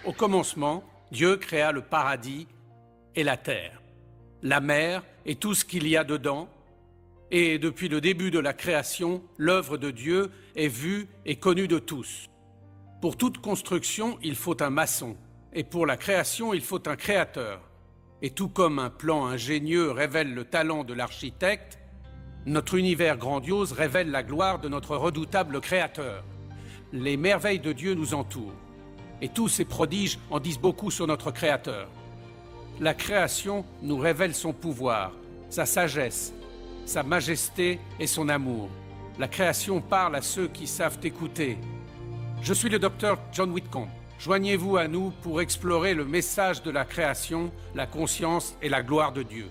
Au commencement, Dieu créa le paradis et la terre, la mer et tout ce qu'il y a dedans. Et depuis le début de la création, l'œuvre de Dieu est vue et connue de tous. Pour toute construction, il faut un maçon. Et pour la création, il faut un créateur. Et tout comme un plan ingénieux révèle le talent de l'architecte, notre univers grandiose révèle la gloire de notre redoutable créateur. Les merveilles de Dieu nous entourent. Et tous ces prodiges en disent beaucoup sur notre créateur. La création nous révèle son pouvoir, sa sagesse, sa majesté et son amour. La création parle à ceux qui savent écouter. Je suis le docteur John Whitcomb. Joignez-vous à nous pour explorer le message de la création, la conscience et la gloire de Dieu.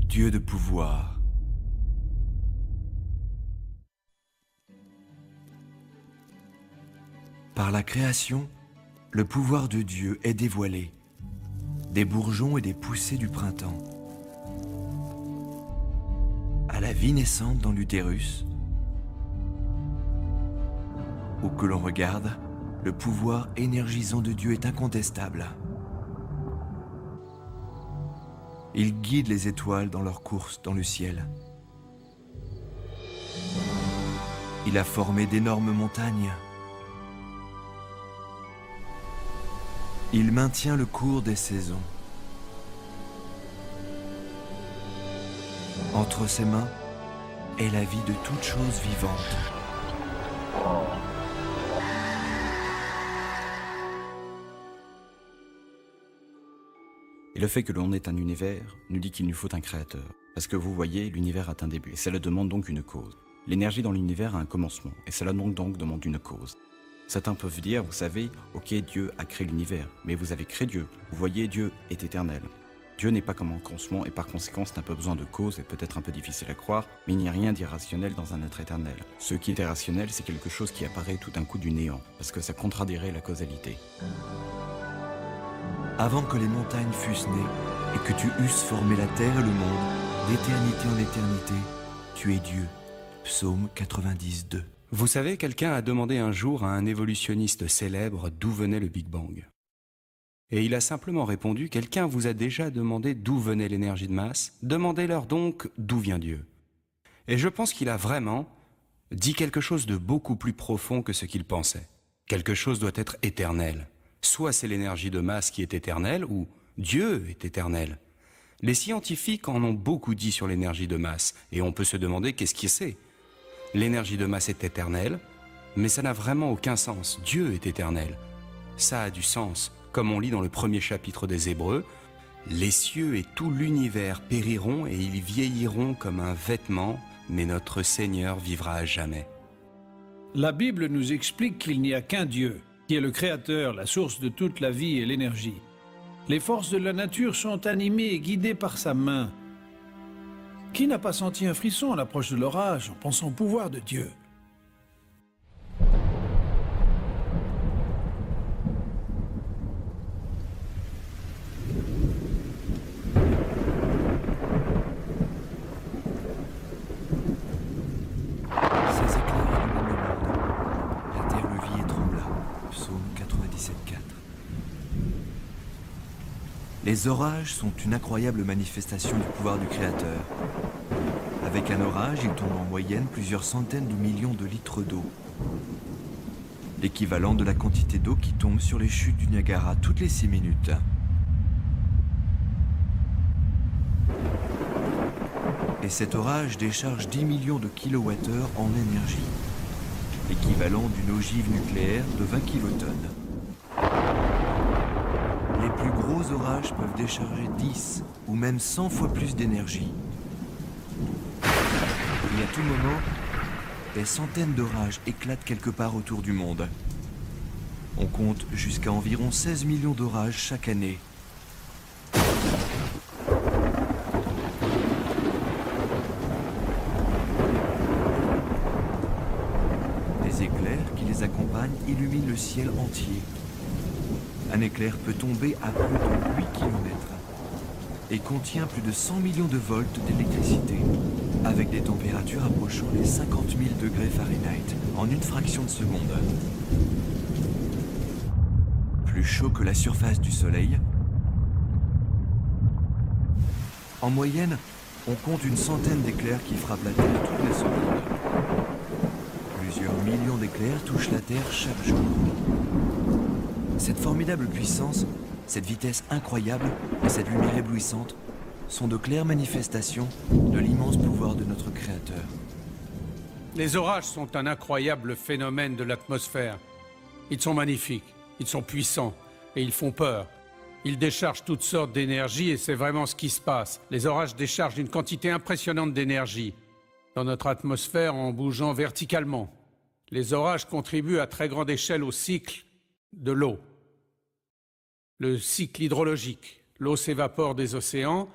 Dieu de pouvoir. Par la création, le pouvoir de Dieu est dévoilé, des bourgeons et des poussées du printemps, à la vie naissante dans l'utérus, où que l'on regarde, le pouvoir énergisant de Dieu est incontestable. Il guide les étoiles dans leur course dans le ciel. Il a formé d'énormes montagnes. Il maintient le cours des saisons. Entre ses mains est la vie de toute chose vivante. Et le fait que l'on ait un univers nous dit qu'il nous faut un créateur. Parce que vous voyez, l'univers a un début, et cela demande donc une cause. L'énergie dans l'univers a un commencement, et cela donc demande une cause. Certains peuvent dire, vous savez, ok, Dieu a créé l'univers, mais vous avez créé Dieu. Vous voyez, Dieu est éternel. Dieu n'est pas comme un commencement, et par conséquent, n'a pas besoin de cause, et peut-être un peu difficile à croire, mais il n'y a rien d'irrationnel dans un être éternel. Ce qui est irrationnel, c'est quelque chose qui apparaît tout d'un coup du néant, parce que ça contradierait la causalité. Avant que les montagnes fussent nées et que tu eusses formé la terre et le monde, d'éternité en éternité, tu es Dieu. Psaume 90:2. Vous savez, quelqu'un a demandé un jour à un évolutionniste célèbre d'où venait le Big Bang. Et il a simplement répondu, quelqu'un vous a déjà demandé d'où venait l'énergie de masse, demandez-leur donc d'où vient Dieu. Et je pense qu'il a vraiment dit quelque chose de beaucoup plus profond que ce qu'il pensait. Quelque chose doit être éternel. Soit c'est l'énergie de masse qui est éternelle, ou Dieu est éternel. Les scientifiques en ont beaucoup dit sur l'énergie de masse, et on peut se demander qu'est-ce qui c'est. L'énergie de masse est éternelle, mais ça n'a vraiment aucun sens. Dieu est éternel. Ça a du sens, comme on lit dans le premier chapitre des Hébreux, « Les cieux et tout l'univers périront et ils vieilliront comme un vêtement, mais notre Seigneur vivra à jamais. » La Bible nous explique qu'il n'y a qu'un Dieu, qui est le Créateur, la source de toute la vie et l'énergie. Les forces de la nature sont animées et guidées par sa main. Qui n'a pas senti un frisson à l'approche de l'orage en pensant au pouvoir de Dieu ? Ces éclairs illuminent le monde. La terre le vit et trembla. Psaume 97:4. Les orages sont une incroyable manifestation du pouvoir du Créateur. Avec un orage, il tombe en moyenne plusieurs centaines de millions de litres d'eau. L'équivalent de la quantité d'eau qui tombe sur les chutes du Niagara toutes les 6 minutes. Et cet orage décharge 10 millions de kilowattheures en énergie, l'équivalent d'une ogive nucléaire de 20 kilotonnes. Les plus gros orages peuvent décharger 10 ou même 100 fois plus d'énergie. Et à tout moment, des centaines d'orages éclatent quelque part autour du monde. On compte jusqu'à environ 16 millions d'orages chaque année. illumine le ciel entier. Un éclair peut tomber à plus de 8 km et contient plus de 100 millions de volts d'électricité, avec des températures approchant les 50 000 degrés Fahrenheit en une fraction de seconde. Plus chaud que la surface du Soleil. En moyenne, on compte une centaine d'éclairs qui frappent la Terre toutes les secondes. Plusieurs millions d'éclairs touchent la Terre chaque jour. Cette formidable puissance, cette vitesse incroyable et cette lumière éblouissante sont de claires manifestations de l'immense pouvoir de notre Créateur. Les orages sont un incroyable phénomène de l'atmosphère. Ils sont magnifiques, ils sont puissants et ils font peur. Ils déchargent toutes sortes d'énergie et c'est vraiment ce qui se passe. Les orages déchargent une quantité impressionnante d'énergie dans notre atmosphère en bougeant verticalement. Les orages contribuent à très grande échelle au cycle de l'eau. Le cycle hydrologique. L'eau s'évapore des océans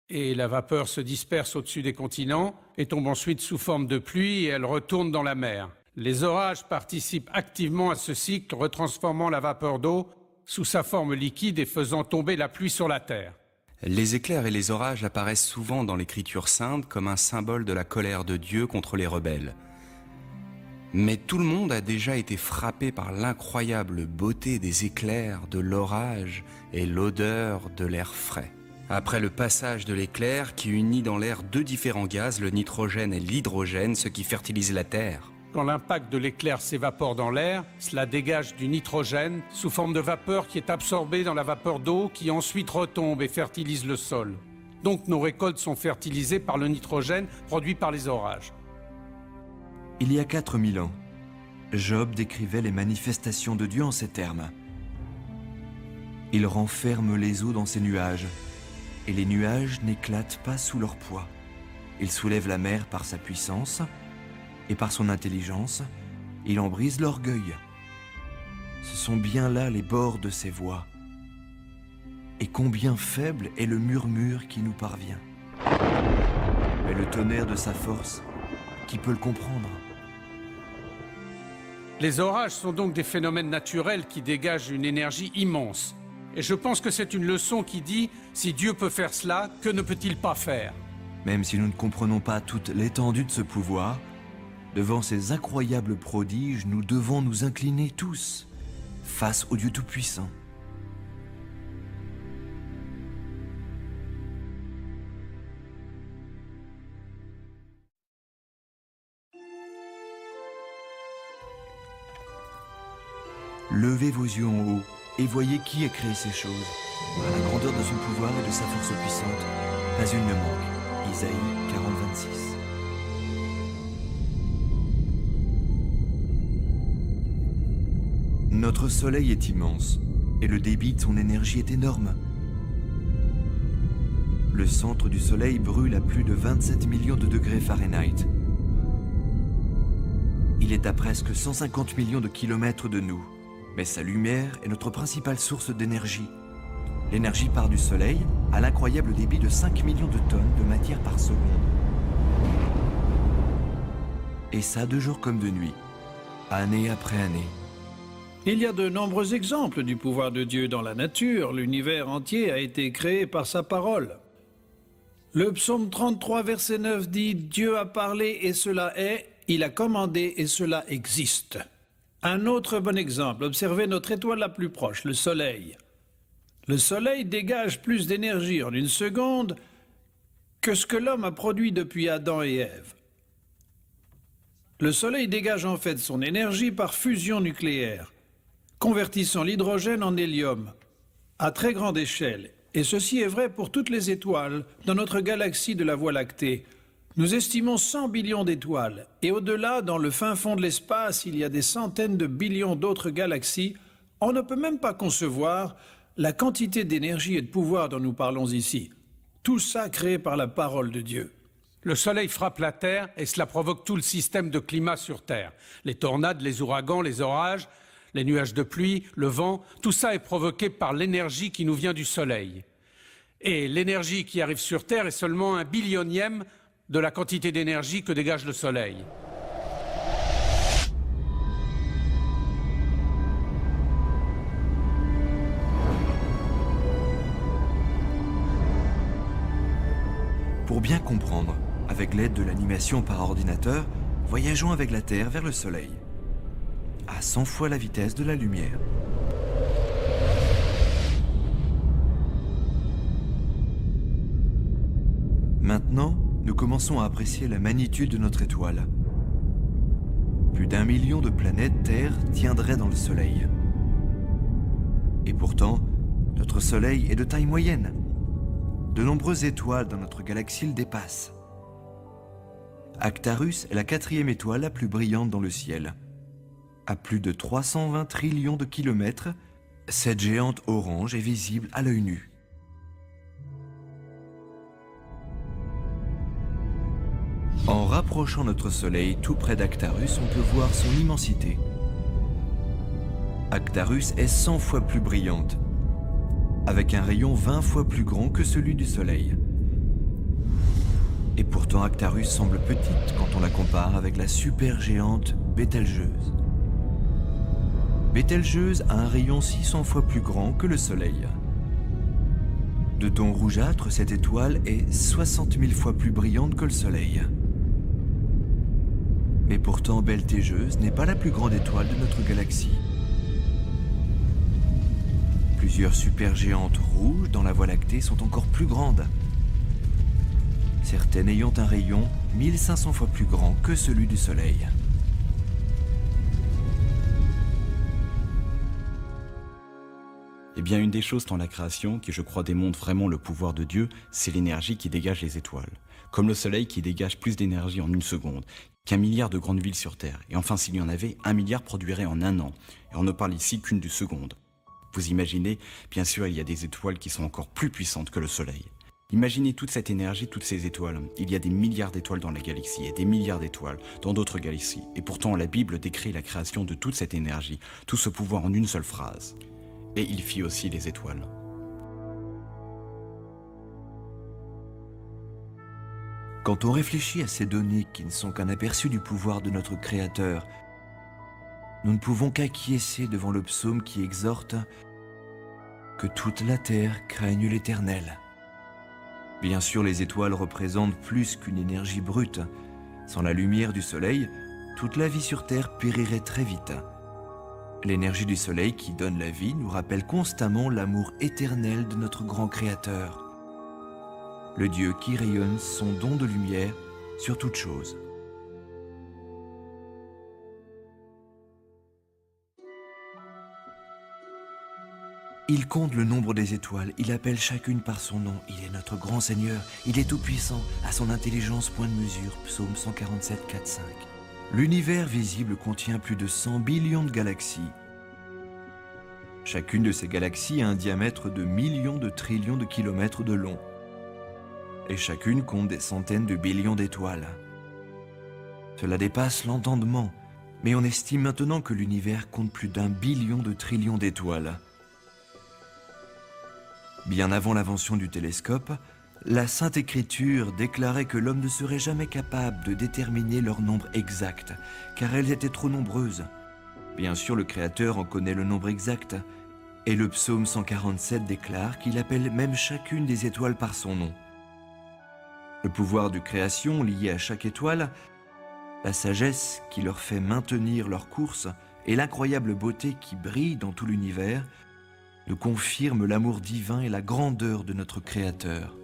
et la vapeur se disperse au-dessus des continents et tombe ensuite sous forme de pluie et elle retourne dans la mer. Les orages participent activement à ce cycle, retransformant la vapeur d'eau sous sa forme liquide et faisant tomber la pluie sur la terre. Les éclairs et les orages apparaissent souvent dans l'Écriture sainte comme un symbole de la colère de Dieu contre les rebelles. Mais tout le monde a déjà été frappé par l'incroyable beauté des éclairs, de l'orage et l'odeur de l'air frais. Après le passage de l'éclair qui unit dans l'air deux différents gaz, le nitrogène et l'hydrogène, ce qui fertilise la terre. Quand l'impact de l'éclair s'évapore dans l'air, cela dégage du nitrogène sous forme de vapeur qui est absorbée dans la vapeur d'eau qui ensuite retombe et fertilise le sol. Donc nos récoltes sont fertilisées par le nitrogène produit par les orages. Il y a 4000 ans, Job décrivait les manifestations de Dieu en ces termes. Il renferme les eaux dans ses nuages, et les nuages n'éclatent pas sous leur poids. Il soulève la mer par sa puissance, et par son intelligence, il en brise l'orgueil. Ce sont bien là les bords de ses voix. Et combien faible est le murmure qui nous parvient. Mais le tonnerre de sa force, qui peut le comprendre? Les orages sont donc des phénomènes naturels qui dégagent une énergie immense. Et je pense que c'est une leçon qui dit, si Dieu peut faire cela, que ne peut-il pas faire? Même si nous ne comprenons pas toute l'étendue de ce pouvoir, devant ces incroyables prodiges, nous devons nous incliner tous face au Dieu Tout-Puissant. Levez vos yeux en haut et voyez qui a créé ces choses. À la grandeur de son pouvoir et de sa force puissante, pas une ne manque. Isaïe 40, 26. Notre soleil est immense et le débit de son énergie est énorme. Le centre du soleil brûle à plus de 27 millions de degrés Fahrenheit. Il est à presque 150 millions de kilomètres de nous. Mais sa lumière est notre principale source d'énergie. L'énergie part du Soleil à l'incroyable débit de 5 millions de tonnes de matière par seconde. Et ça de jour comme de nuit, année après année. Il y a de nombreux exemples du pouvoir de Dieu dans la nature. L'univers entier a été créé par sa parole. Le psaume 33, verset 9 dit « Dieu a parlé et cela est, il a commandé et cela existe ». Un autre bon exemple, observez notre étoile la plus proche, le Soleil. Le Soleil dégage plus d'énergie en une seconde que ce que l'homme a produit depuis Adam et Ève. Le Soleil dégage en fait son énergie par fusion nucléaire, convertissant l'hydrogène en hélium, à très grande échelle. Et ceci est vrai pour toutes les étoiles dans notre galaxie de la Voie lactée. Nous estimons 100 billions d'étoiles, et au-delà, dans le fin fond de l'espace, il y a des centaines de billions d'autres galaxies. On ne peut même pas concevoir la quantité d'énergie et de pouvoir dont nous parlons ici. Tout ça créé par la parole de Dieu. Le soleil frappe la Terre et cela provoque tout le système de climat sur Terre. Les tornades, les ouragans, les orages, les nuages de pluie, le vent, tout ça est provoqué par l'énergie qui nous vient du soleil. Et l'énergie qui arrive sur Terre est seulement 1 billionième de la quantité d'énergie que dégage le soleil. Pour bien comprendre, avec l'aide de l'animation par ordinateur, voyageons avec la Terre vers le Soleil, à 100 fois la vitesse de la lumière. Maintenant, nous commençons à apprécier la magnitude de notre étoile. Plus d'1 million de planètes Terre tiendraient dans le Soleil. Et pourtant, notre Soleil est de taille moyenne. De nombreuses étoiles dans notre galaxie le dépassent. Actarus est la 4e étoile la plus brillante dans le ciel. À plus de 320 trillions de kilomètres, cette géante orange est visible à l'œil nu. En rapprochant notre Soleil tout près d'Actarus, on peut voir son immensité. Actarus est 100 fois plus brillante, avec un rayon 20 fois plus grand que celui du Soleil. Et pourtant Actarus semble petite quand on la compare avec la supergéante Bételgeuse. Bételgeuse a un rayon 600 fois plus grand que le Soleil. De ton rougeâtre, cette étoile est 60 000 fois plus brillante que le Soleil. Mais pourtant, Bételgeuse n'est pas la plus grande étoile de notre galaxie. Plusieurs supergéantes rouges dans la Voie lactée sont encore plus grandes. Certaines ayant un rayon 1500 fois plus grand que celui du Soleil. Eh bien, une des choses dans la création qui, je crois, démontre vraiment le pouvoir de Dieu, c'est l'énergie qui dégage les étoiles. Comme le Soleil qui dégage plus d'énergie en une seconde qu'1 milliard de grandes villes sur Terre. Et enfin, s'il y en avait, 1 milliard produirait en 1 an. Et on ne parle ici qu'une du seconde. Vous imaginez, bien sûr, il y a des étoiles qui sont encore plus puissantes que le Soleil. Imaginez toute cette énergie, toutes ces étoiles. Il y a des milliards d'étoiles dans la galaxie et des milliards d'étoiles dans d'autres galaxies. Et pourtant, la Bible décrit la création de toute cette énergie, tout ce pouvoir en une seule phrase. Et il fit aussi les étoiles. Quand on réfléchit à ces données qui ne sont qu'un aperçu du pouvoir de notre Créateur, nous ne pouvons qu'acquiescer devant le psaume qui exhorte « Que toute la terre craigne l'Éternel ». Bien sûr, les étoiles représentent plus qu'une énergie brute. Sans la lumière du soleil, toute la vie sur Terre périrait très vite. L'énergie du soleil qui donne la vie nous rappelle constamment l'amour éternel de notre grand Créateur. Le Dieu qui rayonne son don de lumière sur toute chose. Il compte le nombre des étoiles, il appelle chacune par son nom. Il est notre grand Seigneur, il est tout-puissant, à son intelligence point de mesure. Psaume 147, 4, 5. L'univers visible contient plus de 100 billions de galaxies. Chacune de ces galaxies a un diamètre de millions de trillions de kilomètres de long. Et chacune compte des centaines de billions d'étoiles. Cela dépasse l'entendement, mais on estime maintenant que l'univers compte plus d'1 billion de trillions d'étoiles. Bien avant l'invention du télescope, la Sainte Écriture déclarait que l'homme ne serait jamais capable de déterminer leur nombre exact, car elles étaient trop nombreuses. Bien sûr, le Créateur en connaît le nombre exact, et le psaume 147 déclare qu'il appelle même chacune des étoiles par son nom. Le pouvoir de création lié à chaque étoile, la sagesse qui leur fait maintenir leur course et l'incroyable beauté qui brille dans tout l'univers nous confirment l'amour divin et la grandeur de notre Créateur.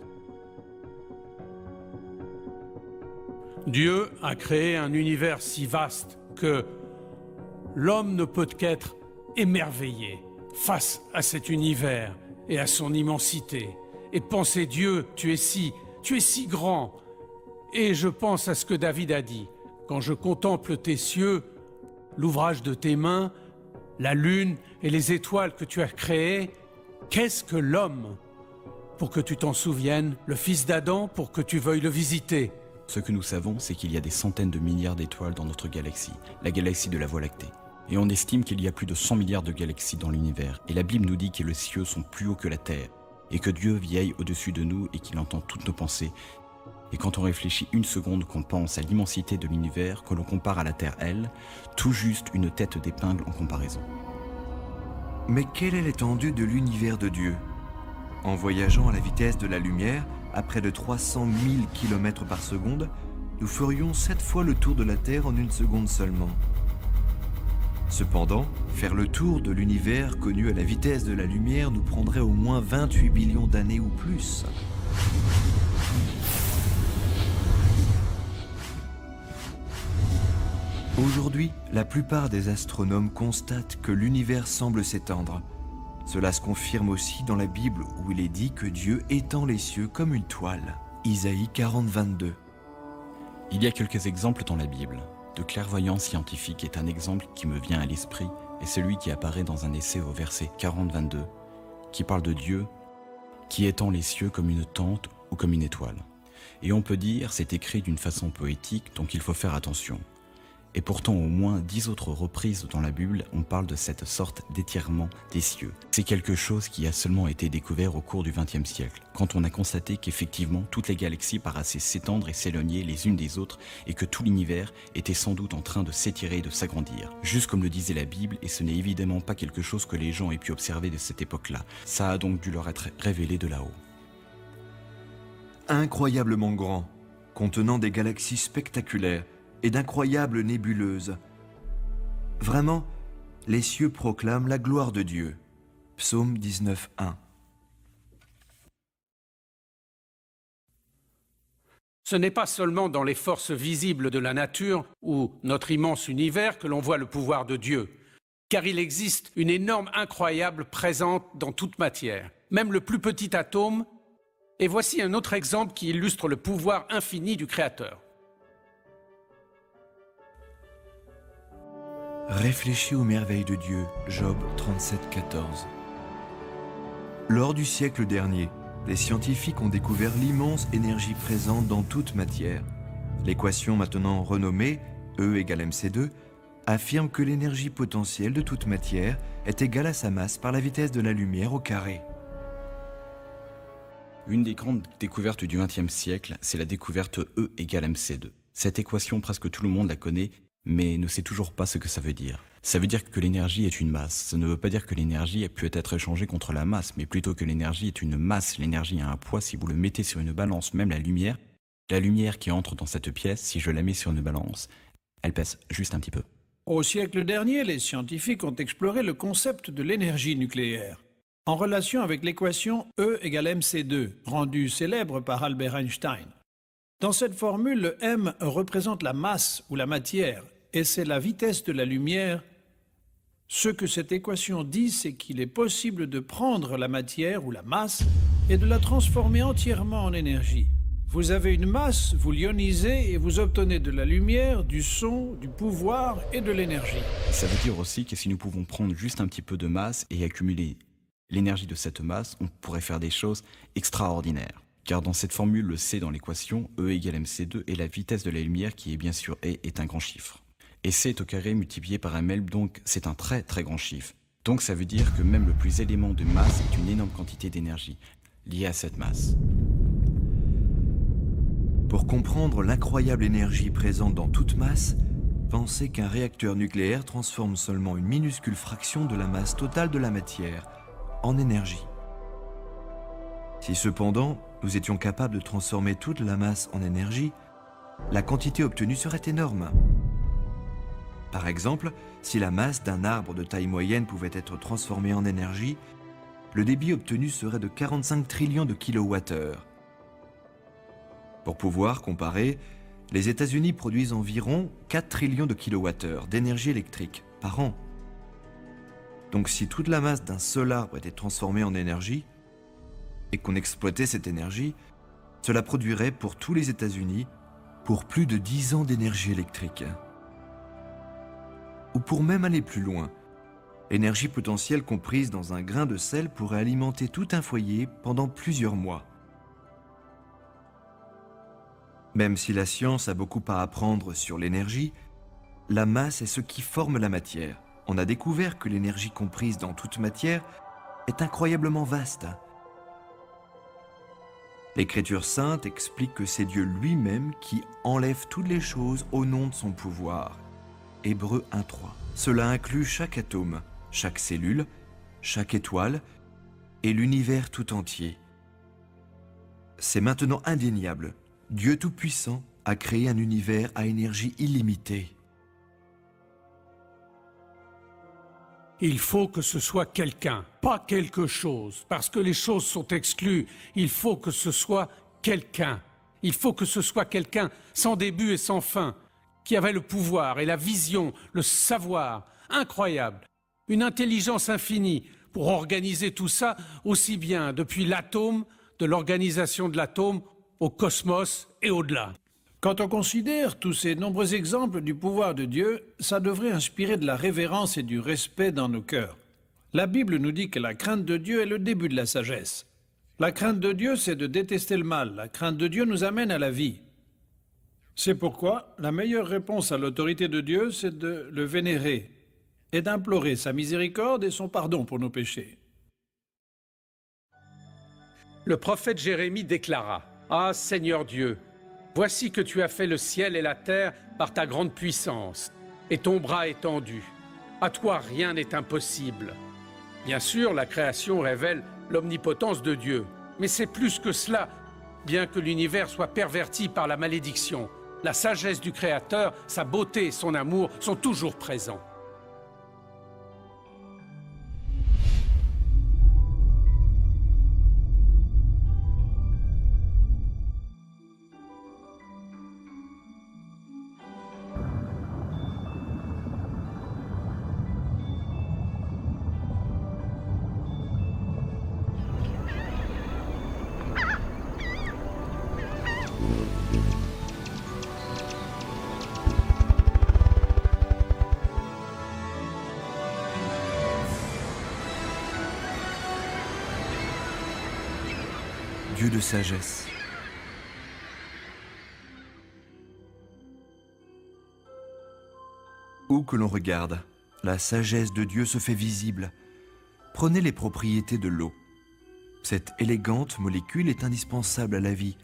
Dieu a créé un univers si vaste que l'homme ne peut qu'être émerveillé face à cet univers et à son immensité. Et penser, Dieu, tu es si grand. Et je pense à ce que David a dit. Quand je contemple tes cieux, l'ouvrage de tes mains, la lune et les étoiles que tu as créées, qu'est-ce que l'homme pour que tu t'en souviennes, le fils d'Adam pour que tu veuilles le visiter? Ce que nous savons, c'est qu'il y a des centaines de milliards d'étoiles dans notre galaxie, la galaxie de la Voie lactée. Et on estime qu'il y a plus de 100 milliards de galaxies dans l'univers. Et la Bible nous dit que les cieux sont plus hauts que la terre, et que Dieu vieille au-dessus de nous et qu'il entend toutes nos pensées. Et quand on réfléchit une seconde, qu'on pense à l'immensité de l'univers, que l'on compare à la Terre, elle, tout juste une tête d'épingle en comparaison. Mais quelle est l'étendue de l'univers de Dieu? En voyageant à la vitesse de la lumière, à près de 300 000 km par seconde, nous ferions 7 fois le tour de la Terre en une seconde seulement. Cependant, faire le tour de l'univers connu à la vitesse de la lumière nous prendrait au moins 28 billions d'années ou plus. Aujourd'hui, la plupart des astronomes constatent que l'univers semble s'étendre. Cela se confirme aussi dans la Bible où il est dit que Dieu étend les cieux comme une toile. Isaïe 40, 22. Il y a quelques exemples dans la Bible. De clairvoyance scientifique est un exemple qui me vient à l'esprit et celui qui apparaît dans un essai au verset 40-22, qui parle de Dieu qui étend les cieux comme une tente ou comme une étoile. Et on peut dire c'est écrit d'une façon poétique, donc il faut faire attention. Et pourtant, au moins 10 autres reprises dans la Bible, on parle de cette sorte d'étirement des cieux. C'est quelque chose qui a seulement été découvert au cours du XXe siècle, quand on a constaté qu'effectivement, toutes les galaxies paraissaient s'étendre et s'éloigner les unes des autres, et que tout l'univers était sans doute en train de s'étirer et de s'agrandir. Juste comme le disait la Bible, et ce n'est évidemment pas quelque chose que les gens aient pu observer de cette époque-là. Ça a donc dû leur être révélé de là-haut. Incroyablement grand, contenant des galaxies spectaculaires, et d'incroyables nébuleuses. Vraiment, les cieux proclament la gloire de Dieu. Psaume 19, 1. Ce n'est pas seulement dans les forces visibles de la nature ou notre immense univers que l'on voit le pouvoir de Dieu, car il existe une énorme incroyable présente dans toute matière, même le plus petit atome, et voici un autre exemple qui illustre le pouvoir infini du Créateur. Réfléchis aux merveilles de Dieu, Job 37, 14. Lors du siècle dernier, les scientifiques ont découvert l'immense énergie présente dans toute matière. L'équation maintenant renommée E égale mc2 affirme que l'énergie potentielle de toute matière est égale à sa masse par la vitesse de la lumière au carré. Une des grandes découvertes du XXe siècle, c'est la découverte E égale mc2. Cette équation, presque tout le monde la connaît, mais ne sait toujours pas ce que ça veut dire. Ça veut dire que l'énergie est une masse. Ça ne veut pas dire que l'énergie a pu être échangée contre la masse, mais plutôt que l'énergie est une masse. L'énergie a un poids. Si vous le mettez sur une balance, même la lumière qui entre dans cette pièce, si je la mets sur une balance, elle pèse juste un petit peu. Au siècle dernier, les scientifiques ont exploré le concept de l'énergie nucléaire, en relation avec l'équation E égale mc2, rendue célèbre par Albert Einstein. Dans cette formule, le m représente la masse ou la matière, et c'est la vitesse de la lumière. Ce que cette équation dit, c'est qu'il est possible de prendre la matière ou la masse et de la transformer entièrement en énergie. Vous avez une masse, vous l'ionisez et vous obtenez de la lumière, du son, du pouvoir et de l'énergie. Ça veut dire aussi que si nous pouvons prendre juste un petit peu de masse et accumuler l'énergie de cette masse, on pourrait faire des choses extraordinaires. Car dans cette formule, le C dans l'équation, E égale mc2, et la vitesse de la lumière, qui est bien sûr E, est un grand chiffre. Et C est au carré multiplié par ml, donc c'est un très très grand chiffre. Donc ça veut dire que même le plus élément de masse est une énorme quantité d'énergie liée à cette masse. Pour comprendre l'incroyable énergie présente dans toute masse, pensez qu'un réacteur nucléaire transforme seulement une minuscule fraction de la masse totale de la matière en énergie. Si cependant, nous étions capables de transformer toute la masse en énergie, la quantité obtenue serait énorme. Par exemple, si la masse d'un arbre de taille moyenne pouvait être transformée en énergie, le débit obtenu serait de 45 trillions de kilowattheures. Pour pouvoir comparer, les États-Unis produisent environ 4 trillions de kilowattheures d'énergie électrique par an. Donc si toute la masse d'un seul arbre était transformée en énergie, et qu'on exploitait cette énergie, cela produirait pour tous les États-Unis pour plus de 10 ans d'énergie électrique. Ou pour même aller plus loin, l'énergie potentielle comprise dans un grain de sel pourrait alimenter tout un foyer pendant plusieurs mois. Même si la science a beaucoup à apprendre sur l'énergie, la masse est ce qui forme la matière. On a découvert que l'énergie comprise dans toute matière est incroyablement vaste. L'Écriture sainte explique que c'est Dieu lui-même qui enlève toutes les choses au nom de son pouvoir. Hébreux 1.3. Cela inclut chaque atome, chaque cellule, chaque étoile et l'univers tout entier. C'est maintenant indéniable. Dieu Tout-Puissant a créé un univers à énergie illimitée. Il faut que ce soit quelqu'un, pas quelque chose, parce que les choses sont exclues. Il faut que ce soit quelqu'un. Il faut que ce soit quelqu'un sans début et sans fin, qui avait le pouvoir et la vision, le savoir incroyable, une intelligence infinie pour organiser tout ça aussi bien depuis l'atome, de l'organisation de l'atome, au cosmos et au-delà. Quand on considère tous ces nombreux exemples du pouvoir de Dieu, ça devrait inspirer de la révérence et du respect dans nos cœurs. La Bible nous dit que la crainte de Dieu est le début de la sagesse. La crainte de Dieu, c'est de détester le mal. La crainte de Dieu nous amène à la vie. C'est pourquoi la meilleure réponse à l'autorité de Dieu, c'est de le vénérer et d'implorer sa miséricorde et son pardon pour nos péchés. Le prophète Jérémie déclara « Ah Seigneur Dieu, voici que tu as fait le ciel et la terre par ta grande puissance, et ton bras étendu. À toi rien n'est impossible. » Bien sûr, la création révèle l'omnipotence de Dieu, mais c'est plus que cela. Bien que l'univers soit perverti par la malédiction, la sagesse du Créateur, sa beauté et son amour sont toujours présents. Dieu de sagesse. Où que l'on regarde, la sagesse de Dieu se fait visible. Prenez les propriétés de l'eau. Cette élégante molécule est indispensable à la vie.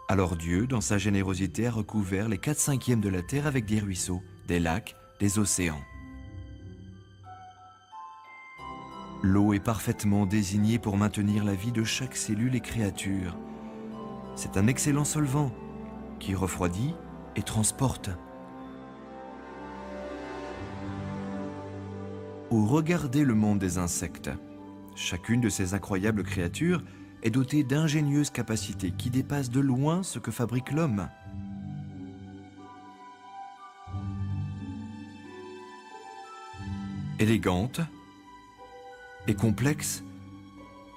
Alors Dieu, dans sa générosité, a recouvert les 4/5 de la terre avec des ruisseaux, des lacs, des océans. L'eau est parfaitement désignée pour maintenir la vie de chaque cellule et créature. C'est un excellent solvant qui refroidit et transporte. Ou regardez le monde des insectes. Chacune de ces incroyables créatures est dotée d'ingénieuses capacités qui dépassent de loin ce que fabrique l'homme. Élégantes et complexes,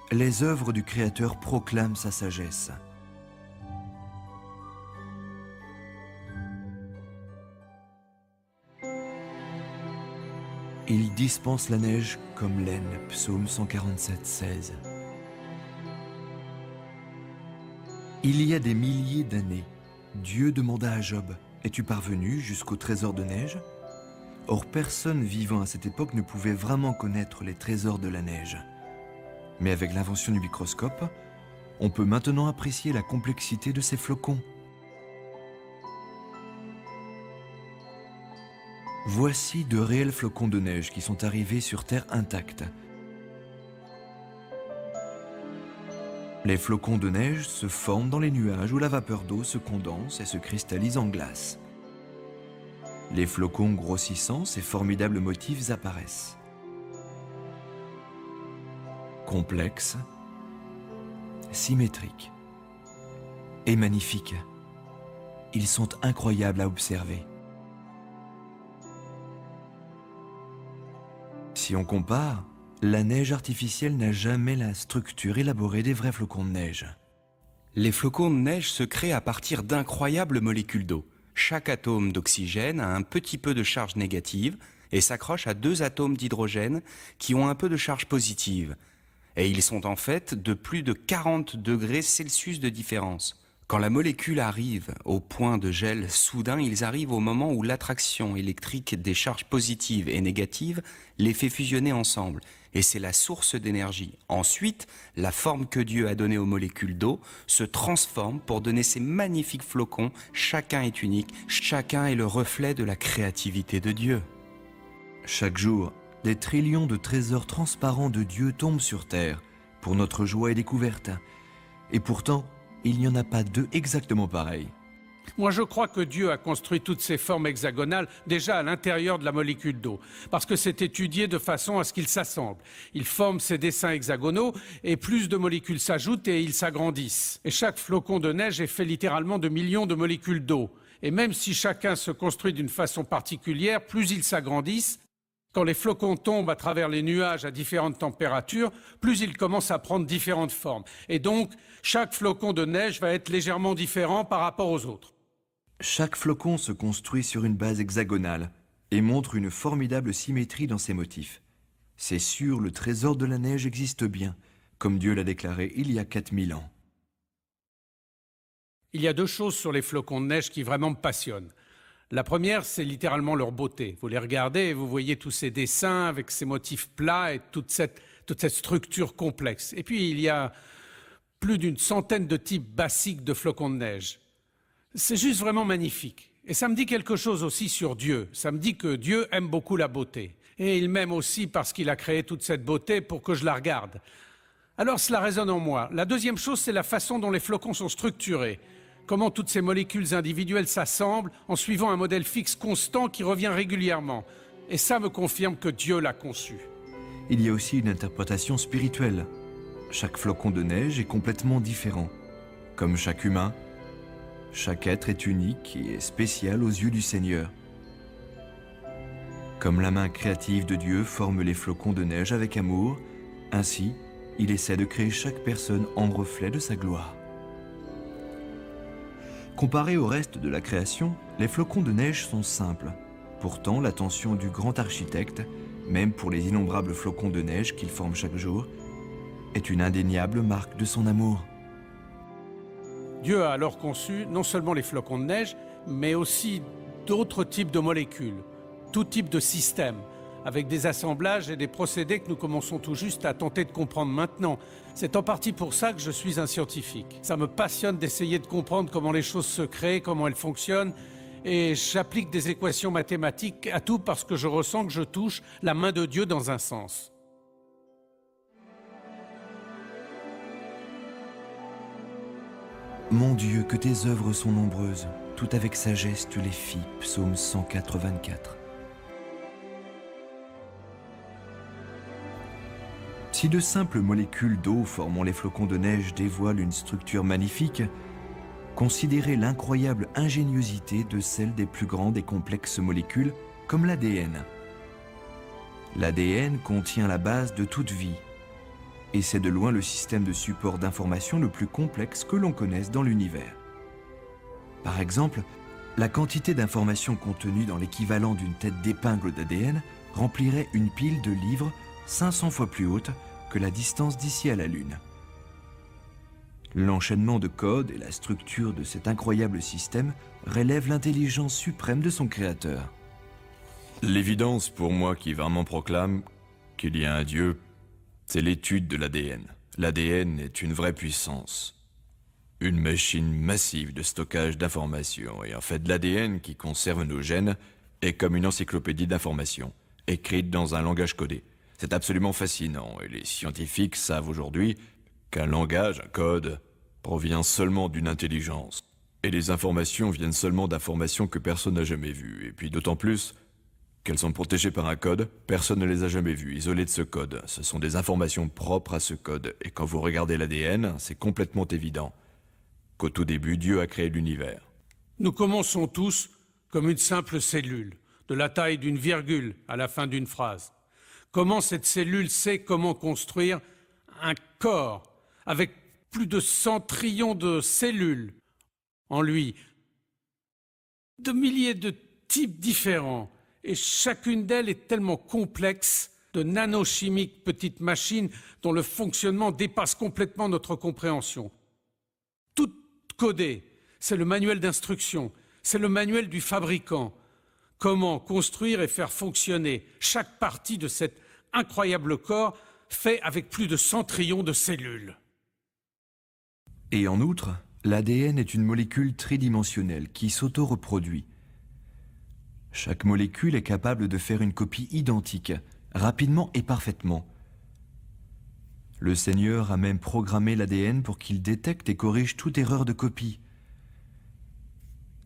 les œuvres du Créateur proclament sa sagesse. Il dispense la neige comme laine, psaume 147, 16. Il y a des milliers d'années, Dieu demanda à Job, « Es-tu parvenu jusqu'au trésor de neige ?» Or, personne vivant à cette époque ne pouvait vraiment connaître les trésors de la neige. Mais avec l'invention du microscope, on peut maintenant apprécier la complexité de ces flocons. Voici de réels flocons de neige qui sont arrivés sur Terre intacts. Les flocons de neige se forment dans les nuages où la vapeur d'eau se condense et se cristallise en glace. Les flocons grossissant, ces formidables motifs apparaissent. Complexes, symétriques et magnifiques. Ils sont incroyables à observer. Si on compare, la neige artificielle n'a jamais la structure élaborée des vrais flocons de neige. Les flocons de neige se créent à partir d'incroyables molécules d'eau. Chaque atome d'oxygène a un petit peu de charge négative et s'accroche à 2 atomes d'hydrogène qui ont un peu de charge positive. Et ils sont en fait de plus de 40 degrés Celsius de différence. Quand la molécule arrive au point de gel soudain, ils arrivent au moment où l'attraction électrique des charges positives et négatives les fait fusionner ensemble. Et c'est la source d'énergie. Ensuite, la forme que Dieu a donnée aux molécules d'eau se transforme pour donner ces magnifiques flocons. Chacun est unique, chacun est le reflet de la créativité de Dieu. Chaque jour, des trillions de trésors transparents de Dieu tombent sur Terre, pour notre joie et découverte. Et pourtant, il n'y en a pas deux exactement pareils. Moi, je crois que Dieu a construit toutes ces formes hexagonales déjà à l'intérieur de la molécule d'eau, parce que c'est étudié de façon à ce qu'ils s'assemblent. Il forme ces dessins hexagonaux, et plus de molécules s'ajoutent et ils s'agrandissent. Et chaque flocon de neige est fait littéralement de millions de molécules d'eau. Et même si chacun se construit d'une façon particulière, plus ils s'agrandissent. Quand les flocons tombent à travers les nuages à différentes températures, plus ils commencent à prendre différentes formes. Et donc, chaque flocon de neige va être légèrement différent par rapport aux autres. Chaque flocon se construit sur une base hexagonale et montre une formidable symétrie dans ses motifs. C'est sûr, le trésor de la neige existe bien, comme Dieu l'a déclaré il y a 4000 ans. Il y a deux choses sur les flocons de neige qui vraiment me passionnent. La première, c'est littéralement leur beauté. Vous les regardez et vous voyez tous ces dessins avec ces motifs plats et toute cette structure complexe. Et puis, il y a plus d'une centaine de types basiques de flocons de neige. C'est juste vraiment magnifique. Et ça me dit quelque chose aussi sur Dieu. Ça me dit que Dieu aime beaucoup la beauté. Et il m'aime aussi parce qu'il a créé toute cette beauté pour que je la regarde. Alors cela résonne en moi. La deuxième chose, c'est la façon dont les flocons sont structurés. Comment toutes ces molécules individuelles s'assemblent en suivant un modèle fixe constant qui revient régulièrement. Et ça me confirme que Dieu l'a conçu. Il y a aussi une interprétation spirituelle. Chaque flocon de neige est complètement différent. Comme chaque humain, chaque être est unique et spécial aux yeux du Seigneur. Comme la main créative de Dieu forme les flocons de neige avec amour, ainsi, il essaie de créer chaque personne en reflet de sa gloire. Comparés au reste de la création, les flocons de neige sont simples. Pourtant, l'attention du grand architecte, même pour les innombrables flocons de neige qu'il forme chaque jour, est une indéniable marque de son amour. Dieu a alors conçu non seulement les flocons de neige, mais aussi d'autres types de molécules, tout type de systèmes, avec des assemblages et des procédés que nous commençons tout juste à tenter de comprendre maintenant. C'est en partie pour ça que je suis un scientifique. Ça me passionne d'essayer de comprendre comment les choses se créent, comment elles fonctionnent, et j'applique des équations mathématiques à tout parce que je ressens que je touche la main de Dieu dans un sens. Mon Dieu, que tes œuvres sont nombreuses, tout avec sagesse tu les fis. Psaume 104, 24. Si de simples molécules d'eau formant les flocons de neige dévoilent une structure magnifique, considérez l'incroyable ingéniosité de celle des plus grandes et complexes molécules comme l'ADN. L'ADN contient la base de toute vie, et c'est de loin le système de support d'information le plus complexe que l'on connaisse dans l'univers. Par exemple, la quantité d'informations contenues dans l'équivalent d'une tête d'épingle d'ADN remplirait une pile de livres 500 fois plus haute que la distance d'ici à la Lune. L'enchaînement de codes et la structure de cet incroyable système relèvent l'intelligence suprême de son créateur. L'évidence pour moi qui vraiment proclame qu'il y a un Dieu, c'est l'étude de l'ADN. L'ADN est une vraie puissance. Une machine massive de stockage d'informations. Et en fait, l'ADN qui conserve nos gènes est comme une encyclopédie d'informations, écrite dans un langage codé. C'est absolument fascinant, et les scientifiques savent aujourd'hui qu'un langage, un code, provient seulement d'une intelligence. Et les informations viennent seulement d'informations que personne n'a jamais vues. Et puis d'autant plus qu'elles sont protégées par un code, personne ne les a jamais vues, isolées de ce code. Ce sont des informations propres à ce code. Et quand vous regardez l'ADN, c'est complètement évident qu'au tout début, Dieu a créé l'univers. Nous commençons tous comme une simple cellule, de la taille d'une virgule à la fin d'une phrase. Comment cette cellule sait comment construire un corps avec plus de 100 trillions de cellules en lui, de milliers de types différents, et chacune d'elles est tellement complexe, de nanochimiques petites machines dont le fonctionnement dépasse complètement notre compréhension. Tout codé, c'est le manuel d'instruction, c'est le manuel du fabricant. Comment construire et faire fonctionner chaque partie de cet incroyable corps fait avec plus de 100 trillions de cellules. Et en outre, l'ADN est une molécule tridimensionnelle qui s'auto-reproduit. Chaque molécule est capable de faire une copie identique, rapidement et parfaitement. Le Seigneur a même programmé l'ADN pour qu'il détecte et corrige toute erreur de copie.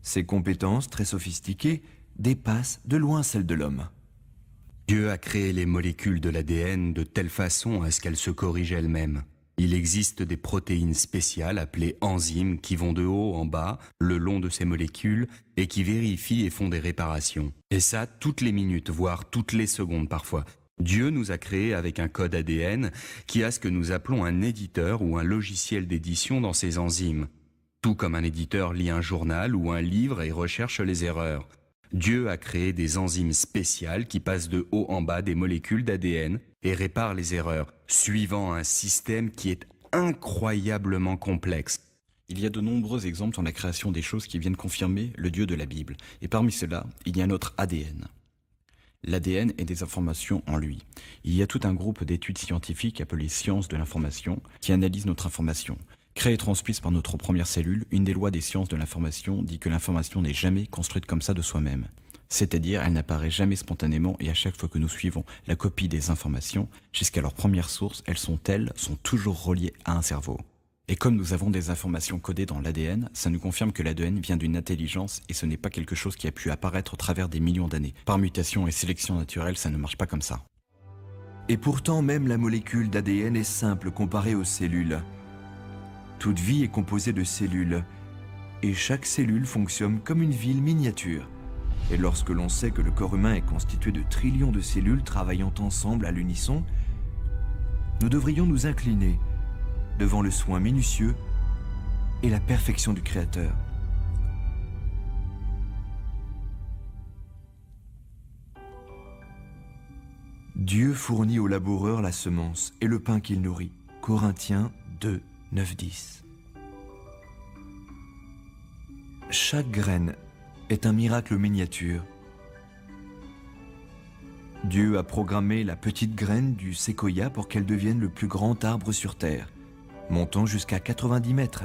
Ses compétences, très sophistiquées, dépassent de loin celles de l'homme. Dieu a créé les molécules de l'ADN de telle façon à ce qu'elles se corrigent elles-mêmes. Il existe des protéines spéciales appelées enzymes qui vont de haut en bas, le long de ces molécules, et qui vérifient et font des réparations. Et ça, toutes les minutes, voire toutes les secondes parfois. Dieu nous a créés avec un code ADN qui a ce que nous appelons un éditeur ou un logiciel d'édition dans ces enzymes. Tout comme un éditeur lit un journal ou un livre et recherche les erreurs. Dieu a créé des enzymes spéciales qui passent de haut en bas des molécules d'ADN et réparent les erreurs, suivant un système qui est incroyablement complexe. Il y a de nombreux exemples dans la création des choses qui viennent confirmer le Dieu de la Bible. Et parmi ceux-là, il y a notre ADN. L'ADN est des informations en lui. Il y a tout un groupe d'études scientifiques appelées sciences de l'information qui analysent notre information. Créée et transmise par notre première cellule, une des lois des sciences de l'information dit que l'information n'est jamais construite comme ça de soi-même. C'est-à-dire, elle n'apparaît jamais spontanément et à chaque fois que nous suivons la copie des informations, jusqu'à leur première source, elles sont toujours reliées à un cerveau. Et comme nous avons des informations codées dans l'ADN, ça nous confirme que l'ADN vient d'une intelligence et ce n'est pas quelque chose qui a pu apparaître au travers des millions d'années. Par mutation et sélection naturelle, ça ne marche pas comme ça. Et pourtant, même la molécule d'ADN est simple comparée aux cellules. Toute vie est composée de cellules, et chaque cellule fonctionne comme une ville miniature. Et lorsque l'on sait que le corps humain est constitué de trillions de cellules travaillant ensemble à l'unisson, nous devrions nous incliner devant le soin minutieux et la perfection du Créateur. Dieu fournit au laboureur la semence et le pain qu'il nourrit. Corinthiens 2, 9, 10. Chaque graine est un miracle miniature. Dieu a programmé la petite graine du séquoia pour qu'elle devienne le plus grand arbre sur Terre, montant jusqu'à 90 mètres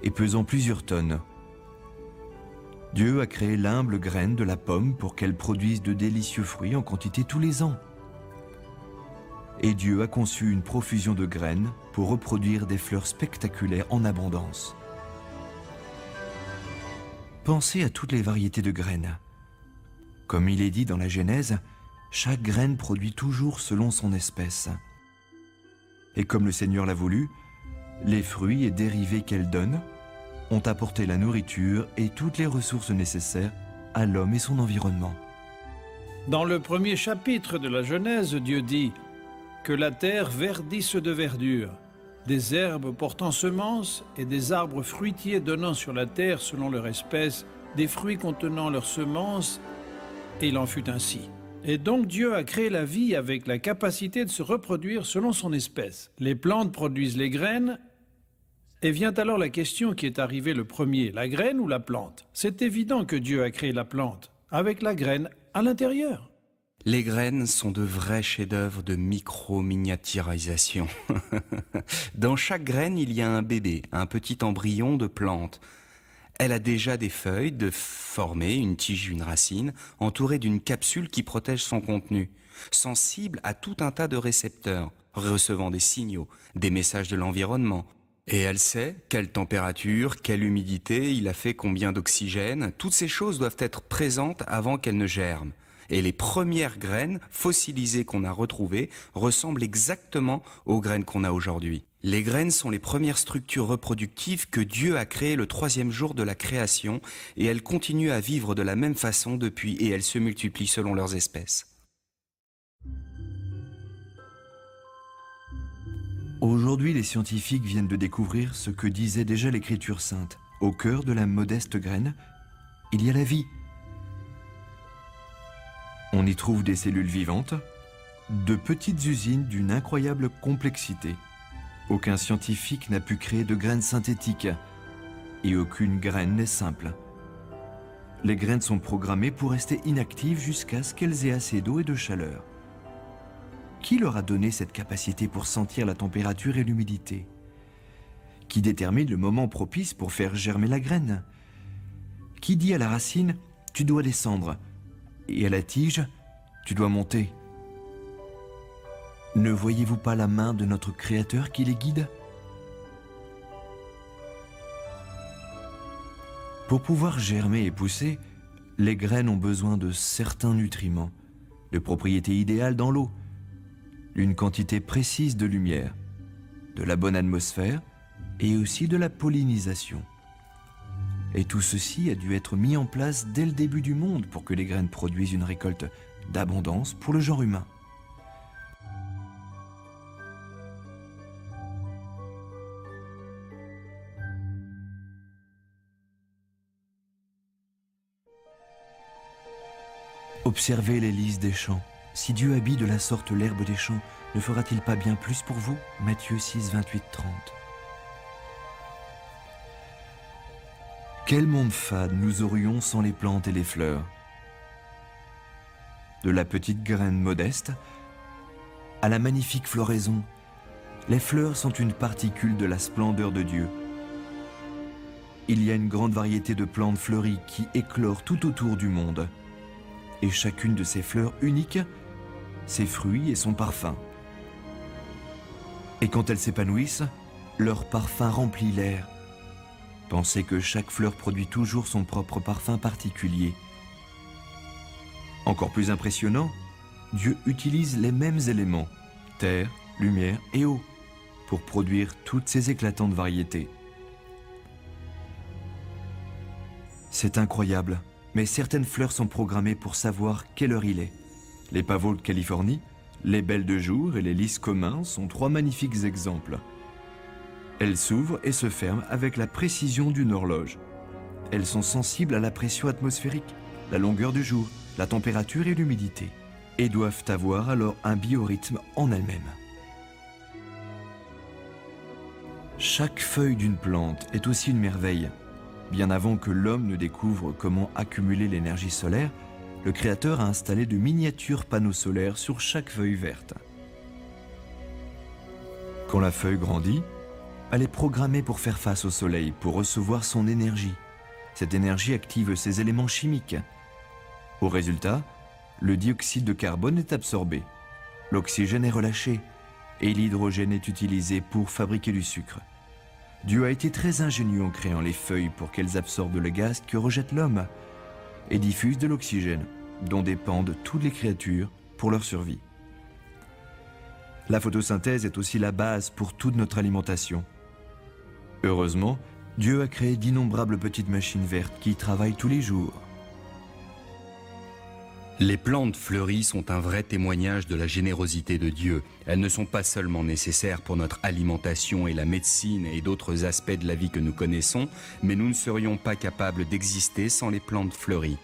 et pesant plusieurs tonnes. Dieu a créé l'humble graine de la pomme pour qu'elle produise de délicieux fruits en quantité tous les ans. Et Dieu a conçu une profusion de graines pour reproduire des fleurs spectaculaires en abondance. Pensez à toutes les variétés de graines. Comme il est dit dans la Genèse, chaque graine produit toujours selon son espèce. Et comme le Seigneur l'a voulu, les fruits et dérivés qu'elle donne ont apporté la nourriture et toutes les ressources nécessaires à l'homme et son environnement. Dans le premier chapitre de la Genèse, Dieu dit que la terre verdisse de verdure, des herbes portant semences et des arbres fruitiers donnant sur la terre selon leur espèce, des fruits contenant leurs semences, et il en fut ainsi. Et donc Dieu a créé la vie avec la capacité de se reproduire selon son espèce. Les plantes produisent les graines, et vient alors la question qui est arrivée le premier, la graine ou la plante? C'est évident que Dieu a créé la plante, avec la graine à l'intérieur. Les graines sont de vrais chefs-d'œuvre de micro-miniaturisation. Dans chaque graine, il y a un bébé, un petit embryon de plante. Elle a déjà des feuilles de former une tige, une racine, entourée d'une capsule qui protège son contenu, sensible à tout un tas de récepteurs, recevant des signaux, des messages de l'environnement. Et elle sait quelle température, quelle humidité, il a fait combien d'oxygène. Toutes ces choses doivent être présentes avant qu'elles ne germent. Et les premières graines fossilisées qu'on a retrouvées ressemblent exactement aux graines qu'on a aujourd'hui. Les graines sont les premières structures reproductives que Dieu a créées le 3e jour de la création et elles continuent à vivre de la même façon depuis et elles se multiplient selon leurs espèces. Aujourd'hui, les scientifiques viennent de découvrir ce que disait déjà l'Écriture sainte. Au cœur de la modeste graine, il y a la vie. On y trouve des cellules vivantes, de petites usines d'une incroyable complexité. Aucun scientifique n'a pu créer de graines synthétiques et aucune graine n'est simple. Les graines sont programmées pour rester inactives jusqu'à ce qu'elles aient assez d'eau et de chaleur. Qui leur a donné cette capacité pour sentir la température et l'humidité? Qui détermine le moment propice pour faire germer la graine? Qui dit à la racine « tu dois descendre » et à la tige « tu dois monter » Ne voyez-vous pas la main de notre Créateur qui les guide? Pour pouvoir germer et pousser, les graines ont besoin de certains nutriments, de propriétés idéales dans l'eau, d'une quantité précise de lumière, de la bonne atmosphère et aussi de la pollinisation. Et tout ceci a dû être mis en place dès le début du monde pour que les graines produisent une récolte d'abondance pour le genre humain. Observez les lys des champs. Si Dieu habille de la sorte l'herbe des champs, ne fera-t-il pas bien plus pour vous? Matthieu 6, 28, 30. Quel monde fade nous aurions sans les plantes et les fleurs? De la petite graine modeste à la magnifique floraison, les fleurs sont une particule de la splendeur de Dieu. Il y a une grande variété de plantes fleuries qui éclorent tout autour du monde. Et chacune de ces fleurs uniques, ses fruits et son parfum. Et quand elles s'épanouissent, leur parfum remplit l'air. Pensez que chaque fleur produit toujours son propre parfum particulier. Encore plus impressionnant, Dieu utilise les mêmes éléments, terre, lumière et eau, pour produire toutes ces éclatantes variétés. C'est incroyable. Mais certaines fleurs sont programmées pour savoir quelle heure il est. Les pavots de Californie, les belles de jour et les lys communs sont trois magnifiques exemples. Elles s'ouvrent et se ferment avec la précision d'une horloge. Elles sont sensibles à la pression atmosphérique, la longueur du jour, la température et l'humidité, et doivent avoir alors un biorhythme en elles-mêmes. Chaque feuille d'une plante est aussi une merveille. Bien avant que l'homme ne découvre comment accumuler l'énergie solaire, le Créateur a installé de miniatures panneaux solaires sur chaque feuille verte. Quand la feuille grandit, elle est programmée pour faire face au soleil, pour recevoir son énergie. Cette énergie active ses éléments chimiques. Au résultat, le dioxyde de carbone est absorbé, l'oxygène est relâché et l'hydrogène est utilisé pour fabriquer du sucre. Dieu a été très ingénieux en créant les feuilles pour qu'elles absorbent le gaz que rejette l'homme et diffusent de l'oxygène, dont dépendent toutes les créatures pour leur survie. La photosynthèse est aussi la base pour toute notre alimentation. Heureusement, Dieu a créé d'innombrables petites machines vertes qui travaillent tous les jours. Les plantes fleuries sont un vrai témoignage de la générosité de Dieu. Elles ne sont pas seulement nécessaires pour notre alimentation et la médecine et d'autres aspects de la vie que nous connaissons, mais nous ne serions pas capables d'exister sans les plantes fleuries.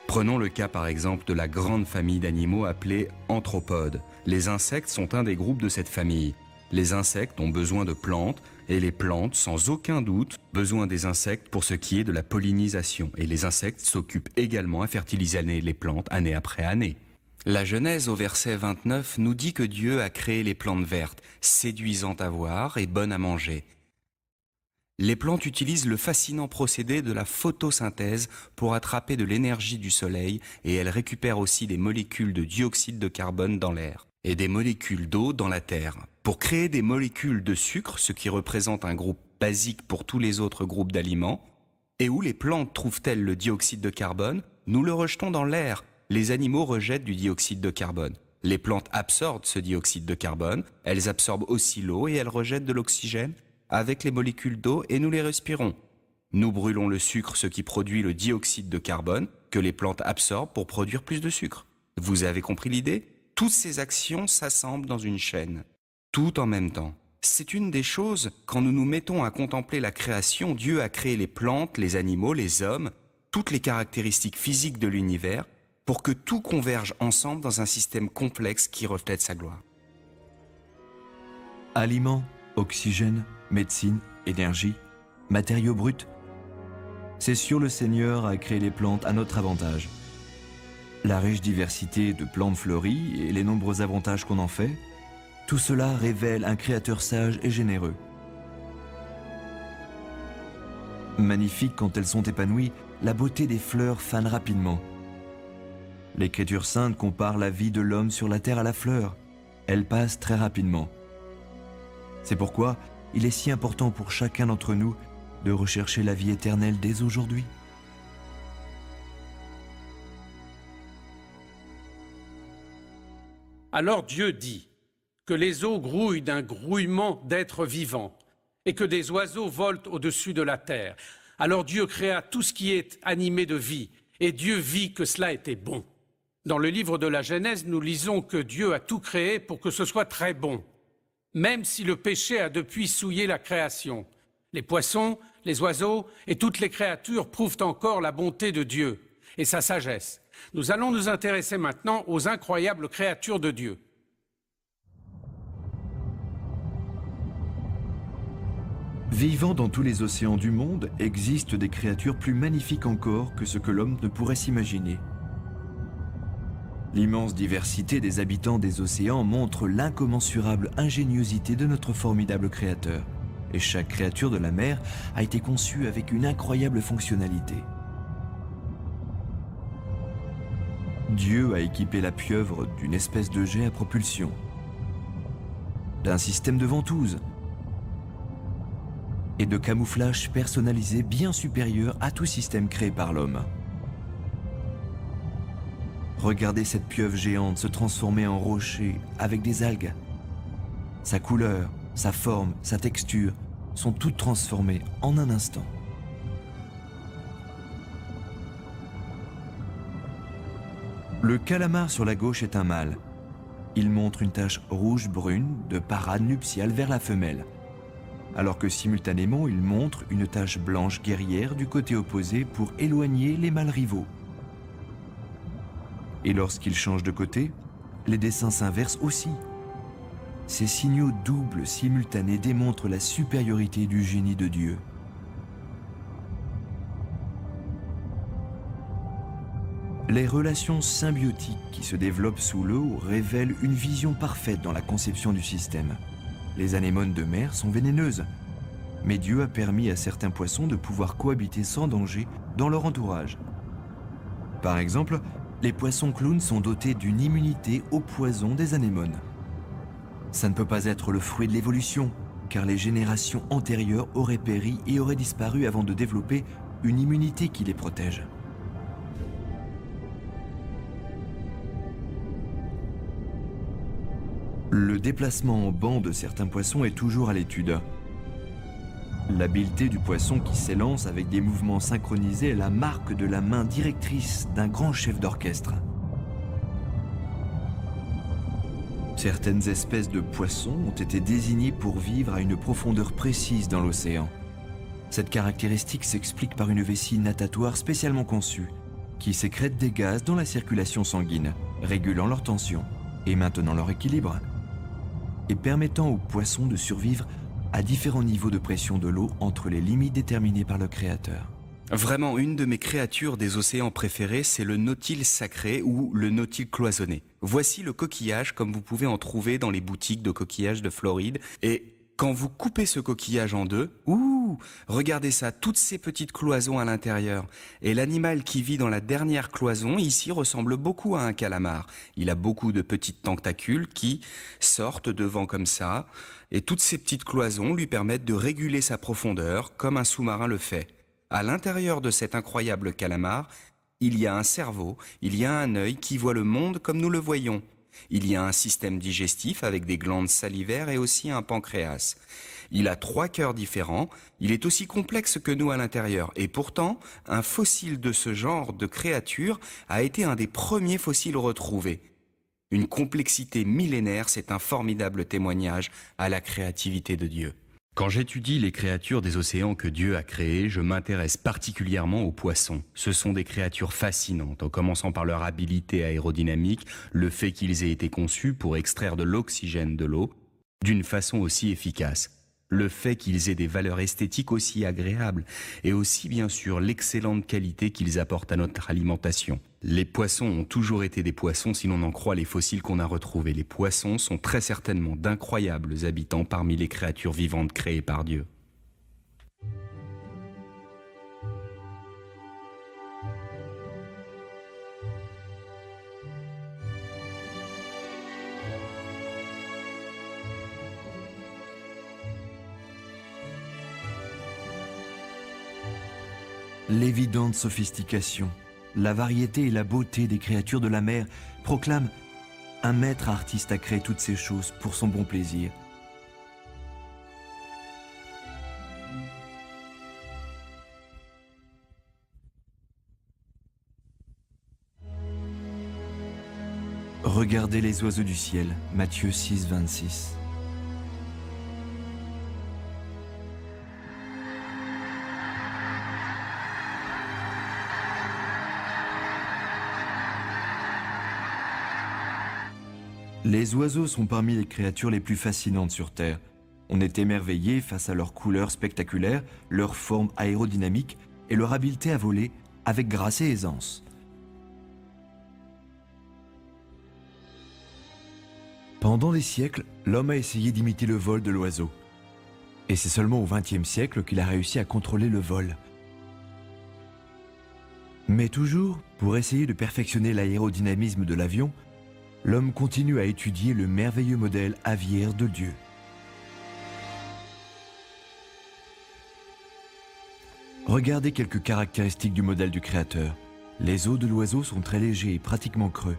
Prenons le cas par exemple de la grande famille d'animaux appelée anthropodes. Les insectes sont un des groupes de cette famille. Les insectes ont besoin de plantes et les plantes, sans aucun doute, besoin des insectes pour ce qui est de la pollinisation. Et les insectes s'occupent également à fertiliser les plantes année après année. La Genèse au verset 29 nous dit que Dieu a créé les plantes vertes, séduisantes à voir et bonnes à manger. Les plantes utilisent le fascinant procédé de la photosynthèse pour attraper de l'énergie du soleil et elles récupèrent aussi des molécules de dioxyde de carbone dans l'air et des molécules d'eau dans la terre. Pour créer des molécules de sucre, ce qui représente un groupe basique pour tous les autres groupes d'aliments, et où les plantes trouvent-elles le dioxyde de carbone, nous le rejetons dans l'air. Les animaux rejettent du dioxyde de carbone. Les plantes absorbent ce dioxyde de carbone, elles absorbent aussi l'eau et elles rejettent de l'oxygène avec les molécules d'eau et nous les respirons. Nous brûlons le sucre, ce qui produit le dioxyde de carbone que les plantes absorbent pour produire plus de sucre. Vous avez compris l'idée? Toutes ces actions s'assemblent dans une chaîne, tout en même temps. C'est une des choses, quand nous nous mettons à contempler la création, Dieu a créé les plantes, les animaux, les hommes, toutes les caractéristiques physiques de l'univers, pour que tout converge ensemble dans un système complexe qui reflète sa gloire. Aliments, oxygène, médecine, énergie, matériaux bruts. C'est sûr, le Seigneur a créé les plantes à notre avantage. La riche diversité de plantes fleuries et les nombreux avantages qu'on en fait, tout cela révèle un Créateur sage et généreux. Magnifiques quand elles sont épanouies, la beauté des fleurs fane rapidement. L'Écriture sainte compare la vie de l'homme sur la terre à la fleur. Elle passe très rapidement. C'est pourquoi il est si important pour chacun d'entre nous de rechercher la vie éternelle dès aujourd'hui. Alors Dieu dit que les eaux grouillent d'un grouillement d'êtres vivants et que des oiseaux volent au-dessus de la terre. Alors Dieu créa tout ce qui est animé de vie, et Dieu vit que cela était bon. Dans le livre de la Genèse, nous lisons que Dieu a tout créé pour que ce soit très bon, même si le péché a depuis souillé la création. Les poissons, les oiseaux et toutes les créatures prouvent encore la bonté de Dieu et sa sagesse. Nous allons nous intéresser maintenant aux incroyables créatures de Dieu. Vivant dans tous les océans du monde, existent des créatures plus magnifiques encore que ce que l'homme ne pourrait s'imaginer. L'immense diversité des habitants des océans montre l'incommensurable ingéniosité de notre formidable Créateur. Et chaque créature de la mer a été conçue avec une incroyable fonctionnalité. Dieu a équipé la pieuvre d'une espèce de jet à propulsion, d'un système de ventouse et de camouflage personnalisé bien supérieur à tout système créé par l'homme. Regardez cette pieuvre géante se transformer en rocher avec des algues. Sa couleur, sa forme, sa texture sont toutes transformées en un instant. Le calamar sur la gauche est un mâle. Il montre une tache rouge-brune de parade nuptiale vers la femelle, alors que simultanément il montre une tache blanche guerrière du côté opposé pour éloigner les mâles rivaux. Et lorsqu'il change de côté, les dessins s'inversent aussi. Ces signaux doubles simultanés démontrent la supériorité du génie de Dieu. Les relations symbiotiques qui se développent sous l'eau révèlent une vision parfaite dans la conception du système. Les anémones de mer sont vénéneuses, mais Dieu a permis à certains poissons de pouvoir cohabiter sans danger dans leur entourage. Par exemple, les poissons clowns sont dotés d'une immunité au poison des anémones. Ça ne peut pas être le fruit de l'évolution, car les générations antérieures auraient péri et auraient disparu avant de développer une immunité qui les protège. Le déplacement en banc de certains poissons est toujours à l'étude. L'habileté du poisson qui s'élance avec des mouvements synchronisés est la marque de la main directrice d'un grand chef d'orchestre. Certaines espèces de poissons ont été désignées pour vivre à une profondeur précise dans l'océan. Cette caractéristique s'explique par une vessie natatoire spécialement conçue, qui sécrète des gaz dans la circulation sanguine, régulant leur tension et maintenant leur équilibre, et permettant aux poissons de survivre à différents niveaux de pression de l'eau entre les limites déterminées par le Créateur. Vraiment, une de mes créatures des océans préférées, c'est le nautile sacré ou le nautile cloisonné. Voici le coquillage comme vous pouvez en trouver dans les boutiques de coquillages de Floride. Et quand vous coupez ce coquillage en deux, regardez ça, toutes ces petites cloisons à l'intérieur. Et l'animal qui vit dans la dernière cloison, ici, ressemble beaucoup à un calamar. Il a beaucoup de petites tentacules qui sortent devant comme ça. Et toutes ces petites cloisons lui permettent de réguler sa profondeur comme un sous-marin le fait. À l'intérieur de cet incroyable calamar, il y a un cerveau, il y a un œil qui voit le monde comme nous le voyons. Il y a un système digestif avec des glandes salivaires et aussi un pancréas. Il a 3 cœurs différents, il est aussi complexe que nous à l'intérieur. Et pourtant, un fossile de ce genre de créature a été un des premiers fossiles retrouvés. Une complexité millénaire, c'est un formidable témoignage à la créativité de Dieu. Quand j'étudie les créatures des océans que Dieu a créées, je m'intéresse particulièrement aux poissons. Ce sont des créatures fascinantes, en commençant par leur habileté aérodynamique, le fait qu'ils aient été conçus pour extraire de l'oxygène de l'eau d'une façon aussi efficace, le fait qu'ils aient des valeurs esthétiques aussi agréables, et aussi bien sûr l'excellente qualité qu'ils apportent à notre alimentation. Les poissons ont toujours été des poissons si l'on en croit les fossiles qu'on a retrouvés. Les poissons sont très certainement d'incroyables habitants parmi les créatures vivantes créées par Dieu. L'évidente sophistication, la variété et la beauté des créatures de la mer proclament un maître artiste a créé toutes ces choses pour son bon plaisir. Regardez les oiseaux du ciel, Matthieu 6, 26. Les oiseaux sont parmi les créatures les plus fascinantes sur Terre. On est émerveillé face à leurs couleurs spectaculaires, leur forme aérodynamique et leur habileté à voler avec grâce et aisance. Pendant des siècles, l'homme a essayé d'imiter le vol de l'oiseau. Et c'est seulement au XXe siècle qu'il a réussi à contrôler le vol. Mais toujours, pour essayer de perfectionner l'aérodynamisme de l'avion, l'homme continue à étudier le merveilleux modèle aviaire de Dieu. Regardez quelques caractéristiques du modèle du Créateur. Les os de l'oiseau sont très légers et pratiquement creux.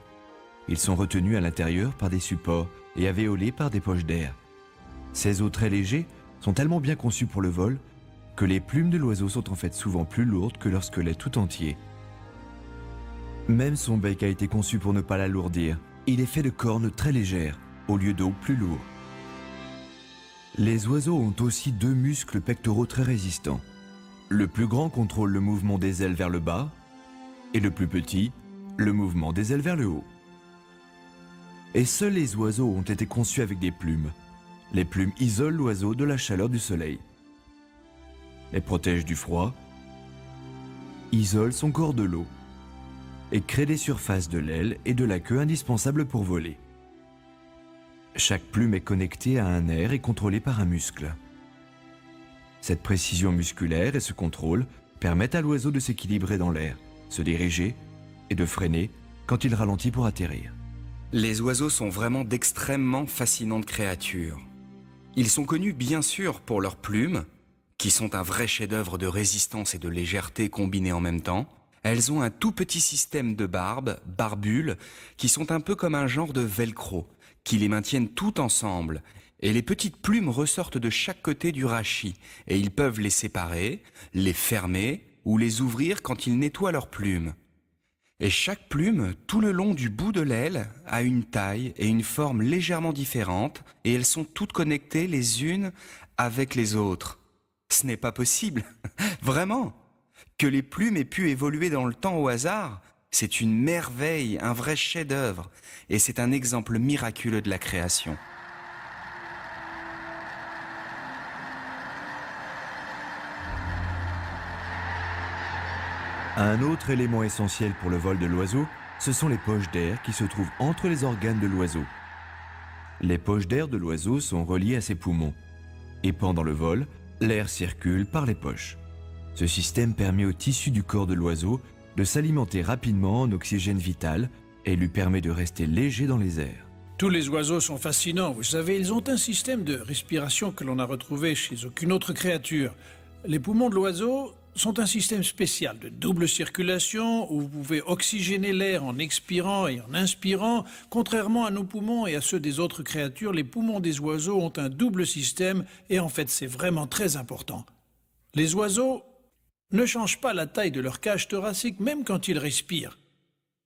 Ils sont retenus à l'intérieur par des supports et alvéolés par des poches d'air. Ces os très légers sont tellement bien conçus pour le vol que les plumes de l'oiseau sont en fait souvent plus lourdes que leur squelette tout entier. Même son bec a été conçu pour ne pas l'alourdir. Il est fait de cornes très légères, au lieu d'os plus lourds. Les oiseaux ont aussi deux muscles pectoraux très résistants. Le plus grand contrôle le mouvement des ailes vers le bas, et le plus petit, le mouvement des ailes vers le haut. Et seuls les oiseaux ont été conçus avec des plumes. Les plumes isolent l'oiseau de la chaleur du soleil, les protègent du froid, isolent son corps de l'eau, et crée des surfaces de l'aile et de la queue indispensables pour voler. Chaque plume est connectée à un nerf et contrôlée par un muscle. Cette précision musculaire et ce contrôle permettent à l'oiseau de s'équilibrer dans l'air, se diriger et de freiner quand il ralentit pour atterrir. Les oiseaux sont vraiment d'extrêmement fascinantes créatures. Ils sont connus bien sûr pour leurs plumes, qui sont un vrai chef-d'œuvre de résistance et de légèreté combinés en même temps. Elles ont un tout petit système de barbules, qui sont un peu comme un genre de velcro, qui les maintiennent tout ensemble. Et les petites plumes ressortent de chaque côté du rachis, et ils peuvent les séparer, les fermer ou les ouvrir quand ils nettoient leurs plumes. Et chaque plume, tout le long du bout de l'aile, a une taille et une forme légèrement différentes, et elles sont toutes connectées les unes avec les autres. Ce n'est pas possible, vraiment. Que les plumes aient pu évoluer dans le temps au hasard, c'est une merveille, un vrai chef-d'œuvre, et c'est un exemple miraculeux de la création. Un autre élément essentiel pour le vol de l'oiseau, ce sont les poches d'air qui se trouvent entre les organes de l'oiseau. Les poches d'air de l'oiseau sont reliées à ses poumons, et pendant le vol, l'air circule par les poches. Ce système permet au tissu du corps de l'oiseau de s'alimenter rapidement en oxygène vital et lui permet de rester léger dans les airs. Tous les oiseaux sont fascinants, vous savez, ils ont un système de respiration que l'on n'a retrouvé chez aucune autre créature. Les poumons de l'oiseau sont un système spécial de double circulation où vous pouvez oxygéner l'air en expirant et en inspirant. Contrairement à nos poumons et à ceux des autres créatures, les poumons des oiseaux ont un double système et en fait c'est vraiment très important. Les oiseaux ne changent pas la taille de leur cage thoracique même quand ils respirent.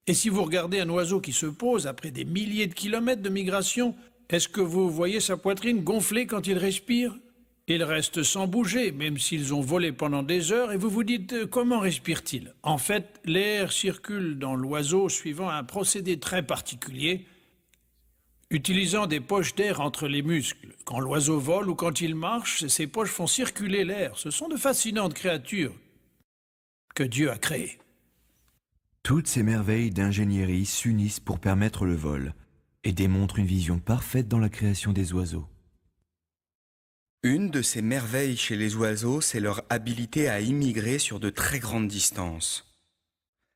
Et si vous regardez un oiseau qui se pose après des milliers de kilomètres de migration, est-ce que vous voyez sa poitrine gonfler quand il respire ? Il reste sans bouger, même s'ils ont volé pendant des heures, et vous vous dites comment respire-t-il ? En fait, l'air circule dans l'oiseau suivant un procédé très particulier, utilisant des poches d'air entre les muscles. Quand l'oiseau vole ou quand il marche, ces poches font circuler l'air. Ce sont de fascinantes créatures que Dieu a créées. Toutes ces merveilles d'ingénierie s'unissent pour permettre le vol et démontrent une vision parfaite dans la création des oiseaux. Une de ces merveilles chez les oiseaux, c'est leur habilité à immigrer sur de très grandes distances.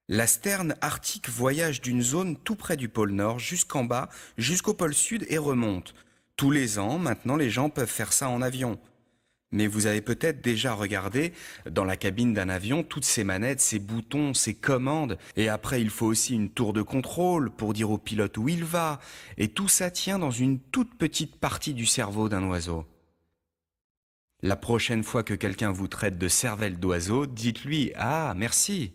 La sterne arctique voyage d'une zone tout près du pôle Nord jusqu'en bas, jusqu'au pôle Sud et remonte. Tous les ans, maintenant, les gens peuvent faire ça en avion. Mais vous avez peut-être déjà regardé dans la cabine d'un avion toutes ces manettes, ces boutons, ces commandes. Et après, il faut aussi une tour de contrôle pour dire au pilote où il va. Et tout ça tient dans une toute petite partie du cerveau d'un oiseau. La prochaine fois que quelqu'un vous traite de cervelle d'oiseau, dites-lui « Ah, merci !»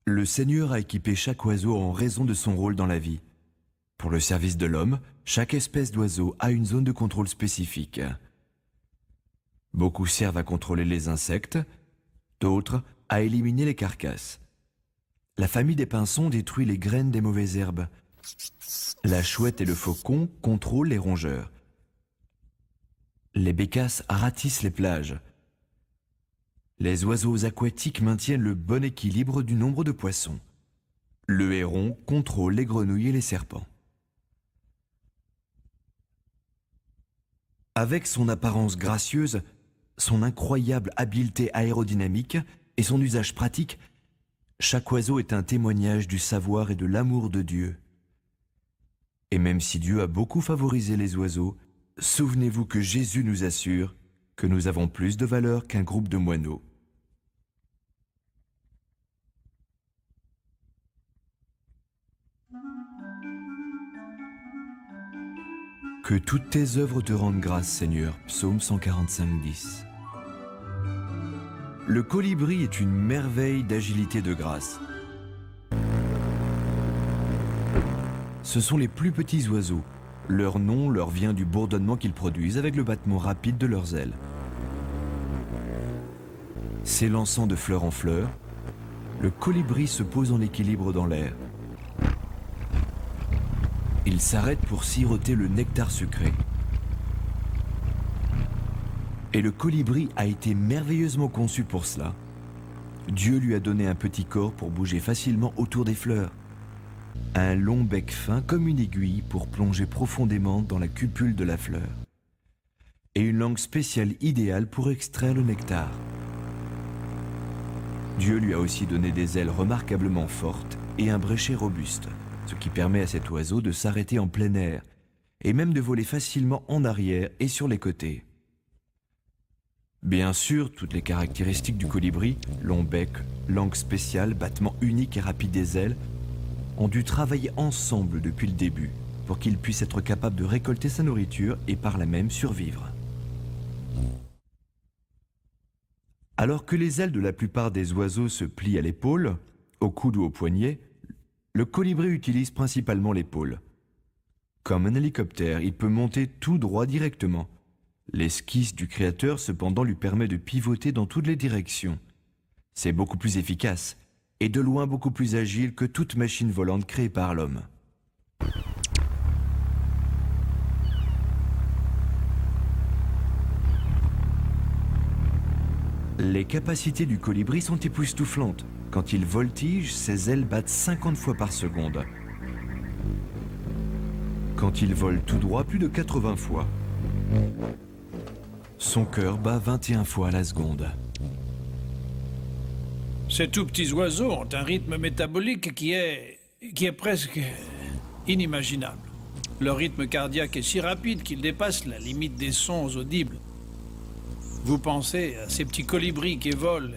Le Seigneur a équipé chaque oiseau en raison de son rôle dans la vie. Pour le service de l'homme, chaque espèce d'oiseau a une zone de contrôle spécifique. Beaucoup servent à contrôler les insectes, d'autres à éliminer les carcasses. La famille des pinsons détruit les graines des mauvaises herbes. La chouette et le faucon contrôlent les rongeurs. Les bécasses ratissent les plages. Les oiseaux aquatiques maintiennent le bon équilibre du nombre de poissons. Le héron contrôle les grenouilles et les serpents. Avec son apparence gracieuse, son incroyable habileté aérodynamique et son usage pratique, chaque oiseau est un témoignage du savoir et de l'amour de Dieu. Et même si Dieu a beaucoup favorisé les oiseaux, souvenez-vous que Jésus nous assure que nous avons plus de valeur qu'un groupe de moineaux. Que toutes tes œuvres te rendent grâce, Seigneur. Psaume 145, 10. Le colibri est une merveille d'agilité de grâce. Ce sont les plus petits oiseaux. Leur nom leur vient du bourdonnement qu'ils produisent avec le battement rapide de leurs ailes. S'élançant de fleur en fleur, le colibri se pose en équilibre dans l'air. Il s'arrête pour siroter le nectar sucré. Et le colibri a été merveilleusement conçu pour cela. Dieu lui a donné un petit corps pour bouger facilement autour des fleurs. Un long bec fin comme une aiguille pour plonger profondément dans la cupule de la fleur. Et une langue spéciale idéale pour extraire le nectar. Dieu lui a aussi donné des ailes remarquablement fortes et un bréchet robuste, ce qui permet à cet oiseau de s'arrêter en plein air et même de voler facilement en arrière et sur les côtés. Bien sûr, toutes les caractéristiques du colibri, long bec, langue spéciale, battement unique et rapide des ailes, ont dû travailler ensemble depuis le début pour qu'il puisse être capable de récolter sa nourriture et par là même survivre. Alors que les ailes de la plupart des oiseaux se plient à l'épaule, au coude ou au poignet, le colibri utilise principalement l'épaule. Comme un hélicoptère, il peut monter tout droit directement. L'esquisse du créateur, cependant, lui permet de pivoter dans toutes les directions. C'est beaucoup plus efficace et de loin beaucoup plus agile que toute machine volante créée par l'homme. Les capacités du colibri sont époustouflantes. Quand il voltige, ses ailes battent 50 fois par seconde. Quand il vole tout droit, plus de 80 fois. Son cœur bat 21 fois à la seconde. Ces tout petits oiseaux ont un rythme métabolique qui est presque inimaginable. Leur rythme cardiaque est si rapide qu'il dépasse la limite des sons audibles. Vous pensez à ces petits colibris qui volent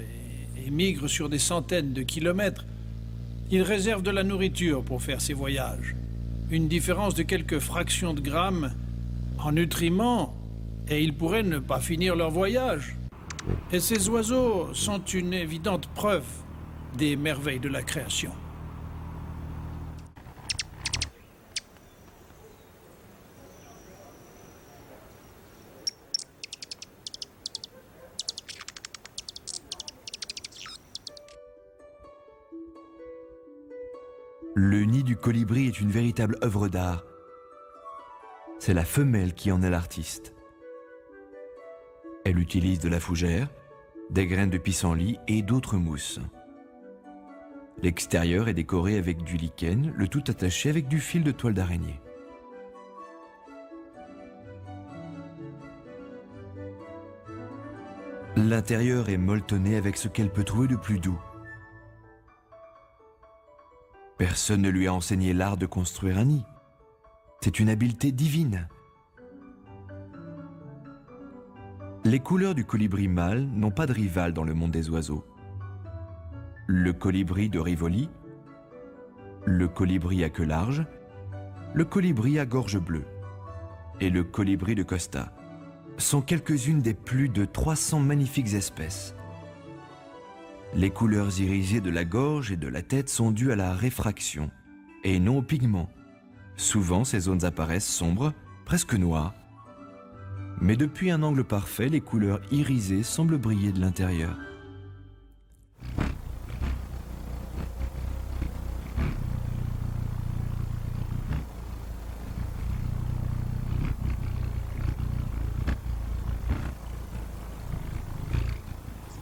et migrent sur des centaines de kilomètres. Ils réservent de la nourriture pour faire ces voyages. Une différence de quelques fractions de grammes en nutriments, et ils pourraient ne pas finir leur voyage. Et ces oiseaux sont une évidente preuve des merveilles de la création. Le nid du colibri est une véritable œuvre d'art. C'est la femelle qui en est l'artiste. Elle utilise de la fougère, des graines de pissenlit et d'autres mousses. L'extérieur est décoré avec du lichen, le tout attaché avec du fil de toile d'araignée. L'intérieur est molletonné avec ce qu'elle peut trouver de plus doux. Personne ne lui a enseigné l'art de construire un nid. C'est une habileté divine. Les couleurs du colibri mâle n'ont pas de rival dans le monde des oiseaux. Le colibri de Rivoli, le colibri à queue large, le colibri à gorge bleue et le colibri de Costa sont quelques-unes des plus de 300 magnifiques espèces. Les couleurs irisées de la gorge et de la tête sont dues à la réfraction et non au pigment. Souvent, ces zones apparaissent sombres, presque noires. Mais depuis un angle parfait, les couleurs irisées semblent briller de l'intérieur.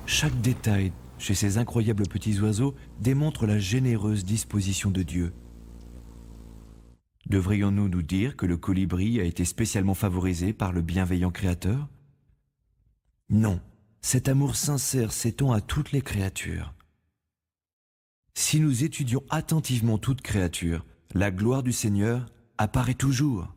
Chaque détail chez ces incroyables petits oiseaux démontre la généreuse disposition de Dieu. Devrions-nous nous dire que le colibri a été spécialement favorisé par le bienveillant Créateur? Non, cet amour sincère s'étend à toutes les créatures. Si nous étudions attentivement toute créature, la gloire du Seigneur apparaît toujours.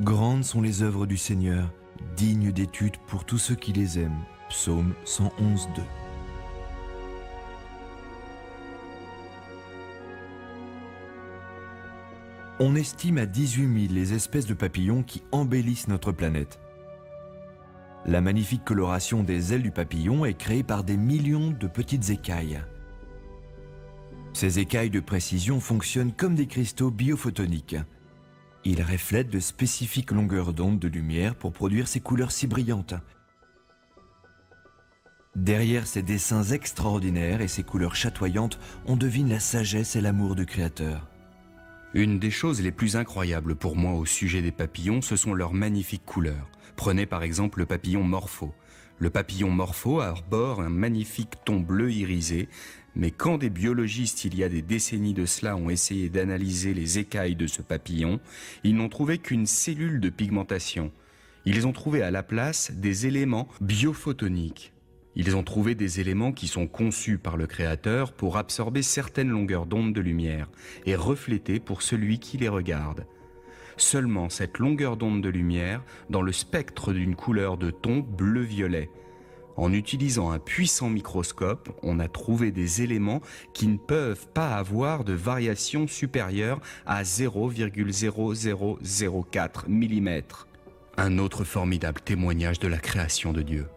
Grandes sont les œuvres du Seigneur, dignes d'étude pour tous ceux qui les aiment. Psaume 111, 2. On estime à 18 000 les espèces de papillons qui embellissent notre planète. La magnifique coloration des ailes du papillon est créée par des millions de petites écailles. Ces écailles de précision fonctionnent comme des cristaux biophotoniques. Ils reflètent de spécifiques longueurs d'onde de lumière pour produire ces couleurs si brillantes. Derrière ces dessins extraordinaires et ces couleurs chatoyantes, on devine la sagesse et l'amour du Créateur. Une des choses les plus incroyables pour moi au sujet des papillons, ce sont leurs magnifiques couleurs. Prenez par exemple le papillon morpho. Le papillon morpho arbore un magnifique ton bleu irisé, mais quand des biologistes, il y a des décennies de cela, ont essayé d'analyser les écailles de ce papillon, ils n'ont trouvé qu'une cellule de pigmentation. Ils ont trouvé à la place des éléments biophotoniques. Ils ont trouvé des éléments qui sont conçus par le Créateur pour absorber certaines longueurs d'onde de lumière et refléter pour celui qui les regarde. Seulement cette longueur d'onde de lumière dans le spectre d'une couleur de ton bleu-violet. En utilisant un puissant microscope, on a trouvé des éléments qui ne peuvent pas avoir de variation supérieure à 0,0004 mm. Un autre formidable témoignage de la création de Dieu.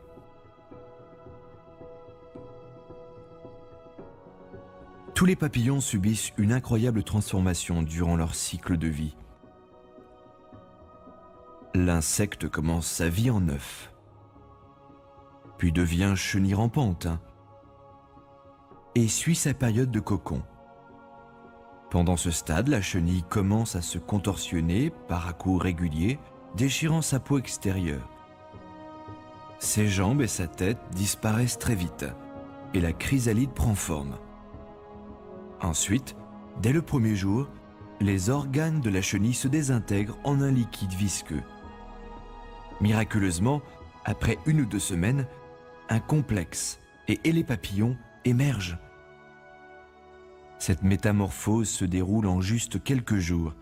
Tous les papillons subissent une incroyable transformation durant leur cycle de vie. L'insecte commence sa vie en œuf, puis devient chenille rampante et suit sa période de cocon. Pendant ce stade, la chenille commence à se contorsionner par à-coups réguliers, déchirant sa peau extérieure. Ses jambes et sa tête disparaissent très vite et la chrysalide prend forme. Ensuite, dès le premier jour, les organes de la chenille se désintègrent en un liquide visqueux. Miraculeusement, après 1 ou 2 semaines, un complexe et les papillons émergent. Cette métamorphose se déroule en juste quelques jours,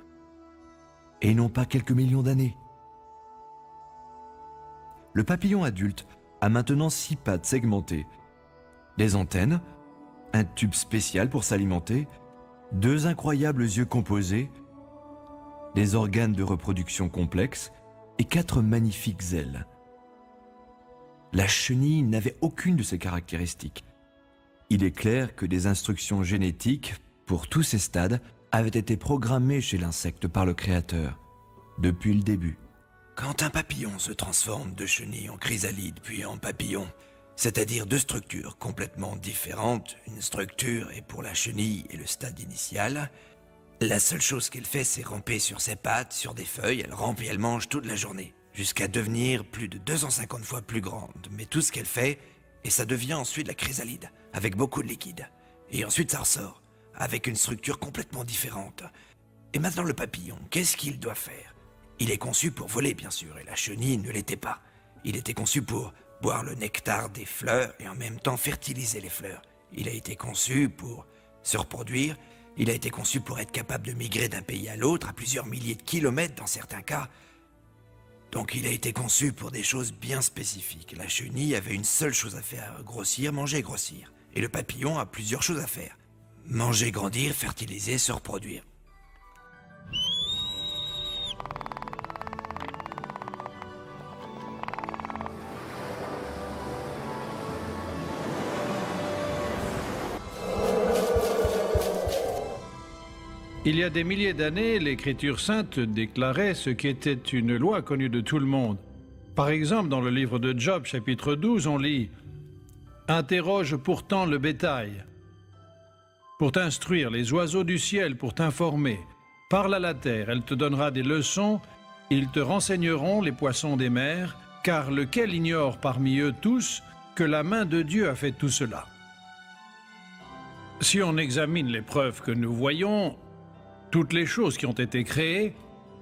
et non pas quelques millions d'années. Le papillon adulte a maintenant 6 pattes segmentées, des antennes, un tube spécial pour s'alimenter, 2 incroyables yeux composés, des organes de reproduction complexes et 4 magnifiques ailes. La chenille n'avait aucune de ces caractéristiques. Il est clair que des instructions génétiques pour tous ces stades avaient été programmées chez l'insecte par le Créateur, depuis le début. Quand un papillon se transforme de chenille en chrysalide puis en papillon, c'est-à-dire 2 structures complètement différentes, une structure est pour la chenille et le stade initial, la seule chose qu'elle fait, c'est ramper sur ses pattes, sur des feuilles, elle rampe et elle mange toute la journée, jusqu'à devenir plus de 250 fois plus grande. Mais tout ce qu'elle fait et ça devient ensuite la chrysalide, avec beaucoup de liquide. Et ensuite ça ressort, avec une structure complètement différente. Et maintenant le papillon, qu'est-ce qu'il doit faire? Il est conçu pour voler bien sûr, et la chenille ne l'était pas. Il était conçu pour boire le nectar des fleurs et en même temps fertiliser les fleurs. Il a été conçu pour se reproduire, il a été conçu pour être capable de migrer d'un pays à l'autre à plusieurs milliers de kilomètres dans certains cas. Donc il a été conçu pour des choses bien spécifiques. La chenille avait une seule chose à faire, grossir, manger, grossir. Et le papillon a plusieurs choses à faire. Manger, grandir, fertiliser, se reproduire. Il y a des milliers d'années, l'Écriture sainte déclarait ce qui était une loi connue de tout le monde. Par exemple, dans le livre de Job, chapitre 12, on lit « Interroge pourtant le bétail, pour t'instruire, les oiseaux du ciel pour t'informer. Parle à la terre, elle te donnera des leçons, ils te renseigneront les poissons des mers, car lequel ignore parmi eux tous que la main de Dieu a fait tout cela ?» Si on examine les preuves que nous voyons, toutes les choses qui ont été créées,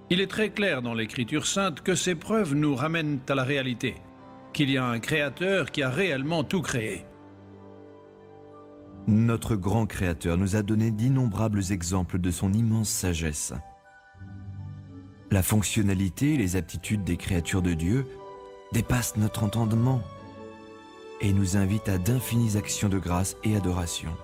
il est très clair dans l'Écriture sainte que ces preuves nous ramènent à la réalité, qu'il y a un Créateur qui a réellement tout créé. Notre grand Créateur nous a donné d'innombrables exemples de son immense sagesse. La fonctionnalité et les aptitudes des créatures de Dieu dépassent notre entendement et nous invitent à d'infinies actions de grâce et adoration.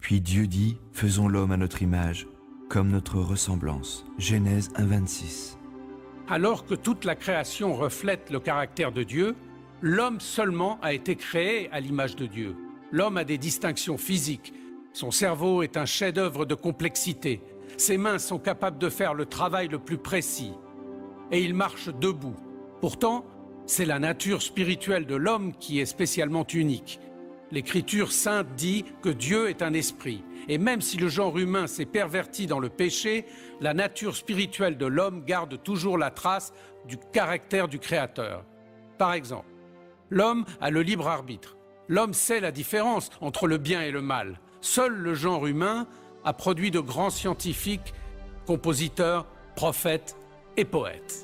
Puis Dieu dit, faisons l'homme à notre image, comme notre ressemblance. Genèse 1,26. Alors que toute la création reflète le caractère de Dieu, l'homme seulement a été créé à l'image de Dieu. L'homme a des distinctions physiques. Son cerveau est un chef-d'œuvre de complexité. Ses mains sont capables de faire le travail le plus précis. Et il marche debout. Pourtant, c'est la nature spirituelle de l'homme qui est spécialement unique. L'Écriture sainte dit que Dieu est un esprit. Et même si le genre humain s'est perverti dans le péché, la nature spirituelle de l'homme garde toujours la trace du caractère du Créateur. Par exemple, l'homme a le libre arbitre. L'homme sait la différence entre le bien et le mal. Seul le genre humain a produit de grands scientifiques, compositeurs, prophètes et poètes.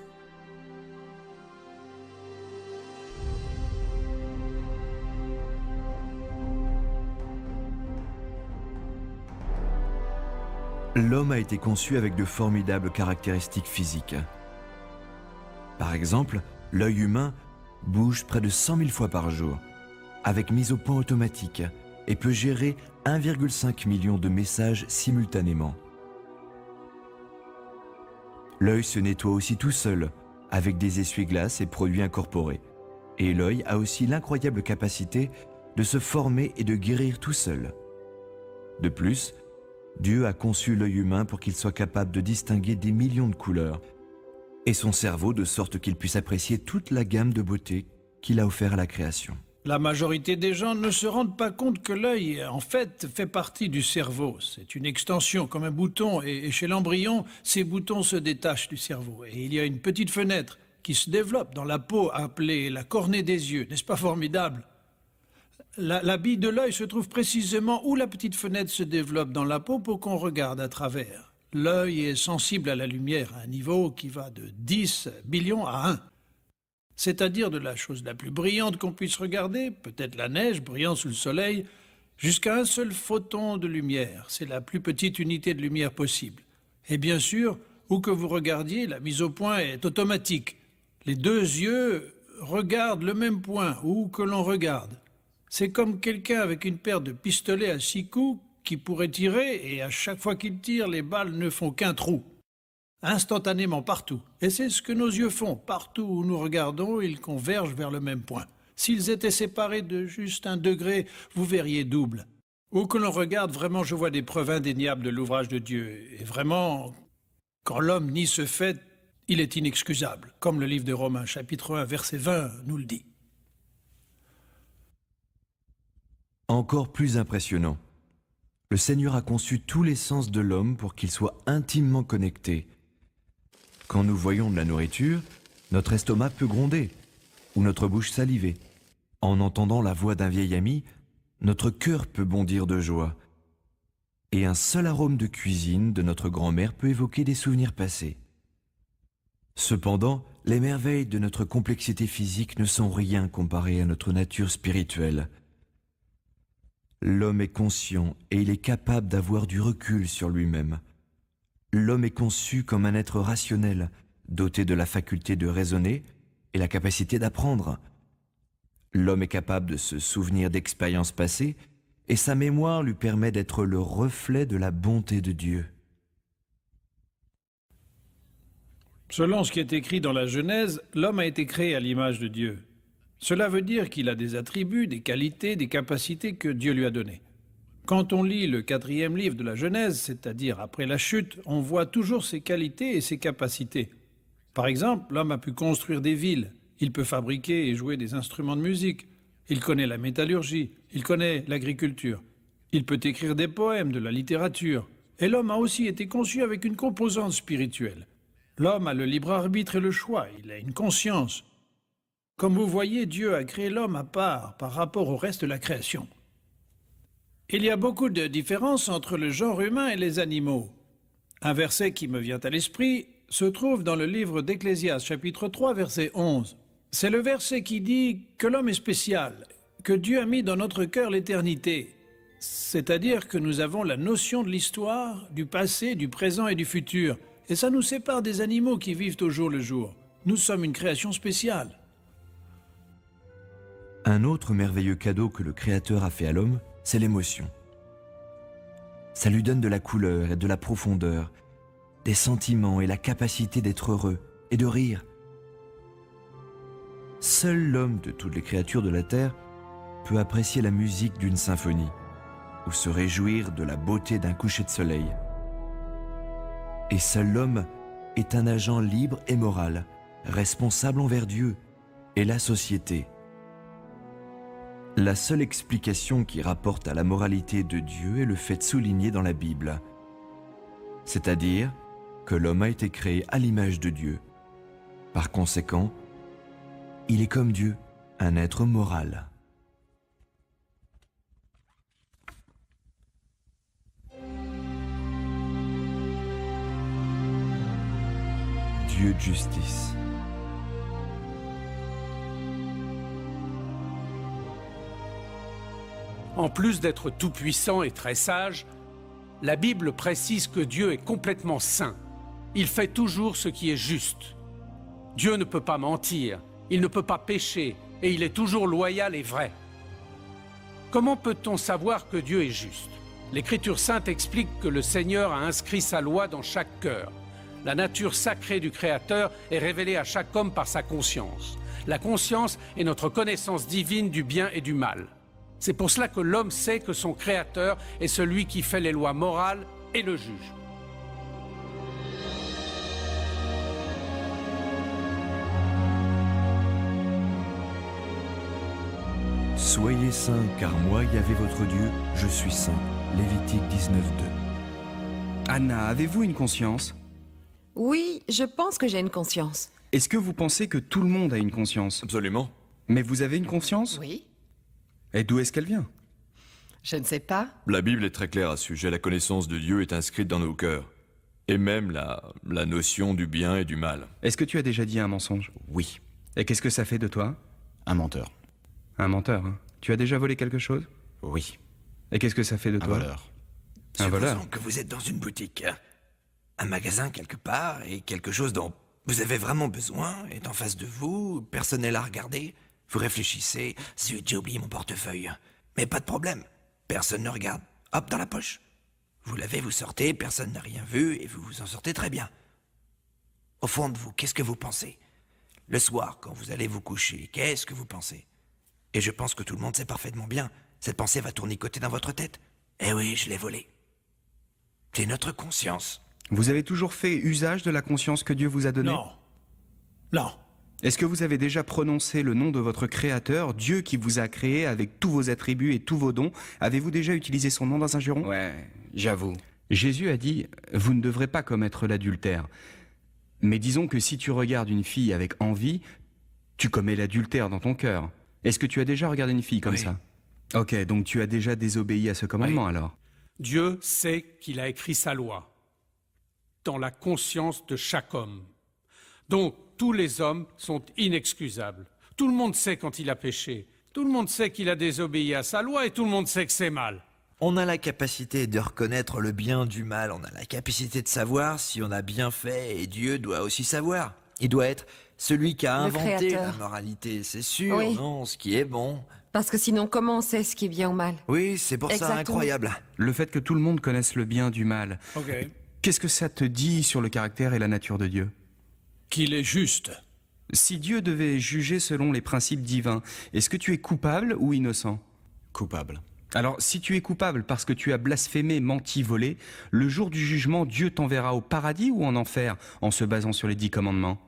L'homme a été conçu avec de formidables caractéristiques physiques. Par exemple, l'œil humain bouge près de 100 000 fois par jour, avec mise au point automatique, et peut gérer 1,5 million de messages simultanément. L'œil se nettoie aussi tout seul, avec des essuie-glaces et produits incorporés. Et l'œil a aussi l'incroyable capacité de se former et de guérir tout seul. De plus, Dieu a conçu l'œil humain pour qu'il soit capable de distinguer des millions de couleurs, et son cerveau de sorte qu'il puisse apprécier toute la gamme de beauté qu'il a offert à la création. La majorité des gens ne se rendent pas compte que l'œil, en fait, fait partie du cerveau. C'est une extension comme un bouton, et chez l'embryon, ces boutons se détachent du cerveau. Et il y a une petite fenêtre qui se développe dans la peau, appelée la cornée des yeux. N'est-ce pas formidable ? La bille de l'œil se trouve précisément où la petite fenêtre se développe dans la peau pour qu'on regarde à travers. L'œil est sensible à la lumière à un niveau qui va de 10 billions à 1. C'est-à-dire de la chose la plus brillante qu'on puisse regarder, peut-être la neige brillant sous le soleil, jusqu'à un seul photon de lumière. C'est la plus petite unité de lumière possible. Et bien sûr, où que vous regardiez, la mise au point est automatique. Les deux yeux regardent le même point, où que l'on regarde. C'est comme quelqu'un avec une paire de pistolets à 6 coups qui pourrait tirer, et à chaque fois qu'il tire, les balles ne font qu'un trou. Instantanément partout. Et c'est ce que nos yeux font. Partout où nous regardons, ils convergent vers le même point. S'ils étaient séparés de juste 1 degré, vous verriez double. Où que l'on regarde, vraiment, je vois des preuves indéniables de l'ouvrage de Dieu. Et vraiment, quand l'homme nie ce fait, il est inexcusable, comme le livre de Romains, chapitre 1, verset 20, nous le dit. Encore plus impressionnant, le Seigneur a conçu tous les sens de l'homme pour qu'il soit intimement connecté. Quand nous voyons de la nourriture, notre estomac peut gronder, ou notre bouche saliver. En entendant la voix d'un vieil ami, notre cœur peut bondir de joie. Et un seul arôme de cuisine de notre grand-mère peut évoquer des souvenirs passés. Cependant, les merveilles de notre complexité physique ne sont rien comparées à notre nature spirituelle. L'homme est conscient et il est capable d'avoir du recul sur lui-même. L'homme est conçu comme un être rationnel, doté de la faculté de raisonner et la capacité d'apprendre. L'homme est capable de se souvenir d'expériences passées et sa mémoire lui permet d'être le reflet de la bonté de Dieu. Selon ce qui est écrit dans la Genèse, l'homme a été créé à l'image de Dieu. Cela veut dire qu'il a des attributs, des qualités, des capacités que Dieu lui a données. Quand on lit le 4e livre de la Genèse, c'est-à-dire après la chute, on voit toujours ses qualités et ses capacités. Par exemple, l'homme a pu construire des villes, il peut fabriquer et jouer des instruments de musique, il connaît la métallurgie, il connaît l'agriculture, il peut écrire des poèmes, de la littérature. Et l'homme a aussi été conçu avec une composante spirituelle. L'homme a le libre arbitre et le choix, il a une conscience. Comme vous voyez, Dieu a créé l'homme à part par rapport au reste de la création. Il y a beaucoup de différences entre le genre humain et les animaux. Un verset qui me vient à l'esprit se trouve dans le livre d'Ecclésiaste, chapitre 3, verset 11. C'est le verset qui dit que l'homme est spécial, que Dieu a mis dans notre cœur l'éternité. C'est-à-dire que nous avons la notion de l'histoire, du passé, du présent et du futur. Et ça nous sépare des animaux qui vivent au jour le jour. Nous sommes une création spéciale. Un autre merveilleux cadeau que le Créateur a fait à l'homme, c'est l'émotion. Ça lui donne de la couleur et de la profondeur, des sentiments et la capacité d'être heureux et de rire. Seul l'homme de toutes les créatures de la terre peut apprécier la musique d'une symphonie ou se réjouir de la beauté d'un coucher de soleil. Et seul l'homme est un agent libre et moral, responsable envers Dieu et la société. La seule explication qui rapporte à la moralité de Dieu est le fait souligné dans la Bible, c'est-à-dire que l'homme a été créé à l'image de Dieu. Par conséquent, il est comme Dieu, un être moral. Dieu de justice. En plus d'être tout-puissant et très sage, la Bible précise que Dieu est complètement saint. Il fait toujours ce qui est juste. Dieu ne peut pas mentir, il ne peut pas pécher, et il est toujours loyal et vrai. Comment peut-on savoir que Dieu est juste? L'Écriture sainte explique que le Seigneur a inscrit sa loi dans chaque cœur. La nature sacrée du Créateur est révélée à chaque homme par sa conscience. La conscience est notre connaissance divine du bien et du mal. C'est pour cela que l'homme sait que son Créateur est celui qui fait les lois morales et le juge. Soyez saints, car moi, Yahvé votre Dieu, je suis saint. Lévitique 19, 2. Anna, avez-vous une conscience? Oui, je pense que j'ai une conscience. Est-ce que vous pensez que tout le monde a une conscience? Absolument. Mais vous avez une conscience? Oui. Et d'où est-ce qu'elle vient? Je ne sais pas. La Bible est très claire à ce sujet. La connaissance de Dieu est inscrite dans nos cœurs. Et même la notion du bien et du mal. Est-ce que tu as déjà dit un mensonge? Oui, Et qu'est-ce que ça fait de toi? un menteur. Un menteur, hein. Tu as déjà volé quelque chose? Oui, Et qu'est-ce que ça fait de un toi? voleur. Un voleur? Supposons que vous êtes dans une boutique, un magasin quelque part, et quelque chose dont vous avez vraiment besoin est en face de vous, personne n'est là à regarder. Vous réfléchissez, zut, j'ai oublié mon portefeuille. Mais pas de problème, personne ne regarde. Hop, dans la poche. Vous l'avez, vous sortez, personne n'a rien vu, et vous vous en sortez très bien. Au fond de vous, qu'est-ce que vous pensez? Le soir, quand vous allez vous coucher, qu'est-ce que vous pensez? Et je pense que tout le monde sait parfaitement bien. Cette pensée va tournicoter dans votre tête. Eh oui, je l'ai volé. C'est notre conscience. Vous avez toujours fait usage de la conscience que Dieu vous a donnée? Non. Non. Est-ce que vous avez déjà prononcé le nom de votre Créateur, Dieu qui vous a créé avec tous vos attributs et tous vos dons? Avez-vous déjà utilisé son nom dans un juron? Ouais, j'avoue. Jésus a dit « Vous ne devrez pas commettre l'adultère ». Mais disons que si tu regardes une fille avec envie, tu commets l'adultère dans ton cœur. Est-ce que tu as déjà regardé une fille comme ça? Ok, donc tu as déjà désobéi à ce commandement alors? Dieu sait qu'il a écrit sa loi dans la conscience de chaque homme. Donc, tous les hommes sont inexcusables. Tout le monde sait quand il a péché. Tout le monde sait qu'il a désobéi à sa loi et tout le monde sait que c'est mal. On a la capacité de reconnaître le bien du mal, on a la capacité de savoir si on a bien fait, et Dieu doit aussi savoir. Il doit être celui qui a Le inventé créateur. la moralité, c'est sûr, Oui. non, ce qui est bon. Parce que sinon, comment on sait ce qui est bien ou mal? Oui, c'est pour ça Exactement. incroyable. Le fait que tout le monde connaisse le bien du mal, Ok. qu'est-ce que ça te dit sur le caractère et la nature de Dieu? Qu'il est juste. Si Dieu devait juger selon les principes divins, est-ce que tu es coupable ou innocent? Coupable. Alors, si tu es coupable parce que tu as blasphémé, menti, volé, le jour du jugement, Dieu t'enverra au paradis ou en enfer en se basant sur les 10 commandements?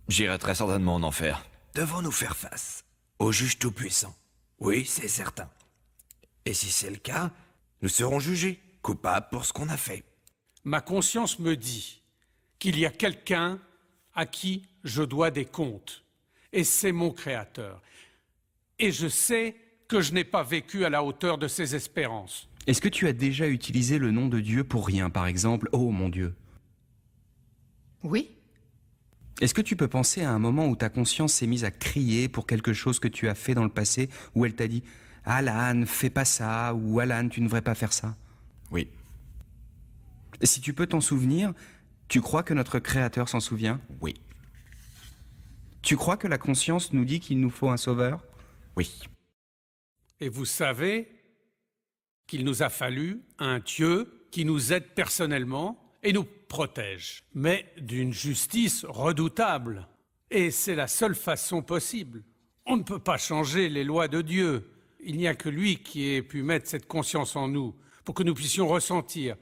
J'irai très certainement en enfer. Devons-nous faire face au juge tout-puissant? Oui, c'est certain. Et si c'est le cas, nous serons jugés, coupables pour ce qu'on a fait. Ma conscience me dit qu'il y a quelqu'un à qui je dois des comptes. Et c'est mon Créateur. Et je sais que je n'ai pas vécu à la hauteur de ses espérances. Est-ce que tu as déjà utilisé le nom de Dieu pour rien, par exemple, oh mon Dieu? Oui. Est-ce que tu peux penser à un moment où ta conscience s'est mise à crier pour quelque chose que tu as fait dans le passé, où elle t'a dit « Alan, fais pas ça » ou « Alan, tu ne devrais pas faire ça ». Oui. Si tu peux t'en souvenir, tu crois que notre Créateur s'en souvient? Oui. Tu crois que la conscience nous dit qu'il nous faut un sauveur? Oui. Et vous savez qu'il nous a fallu un Dieu qui nous aide personnellement et nous protège, mais d'une justice redoutable. Et c'est la seule façon possible. On ne peut pas changer les lois de Dieu. Il n'y a que lui qui ait pu mettre cette conscience en nous pour que nous puissions ressentir.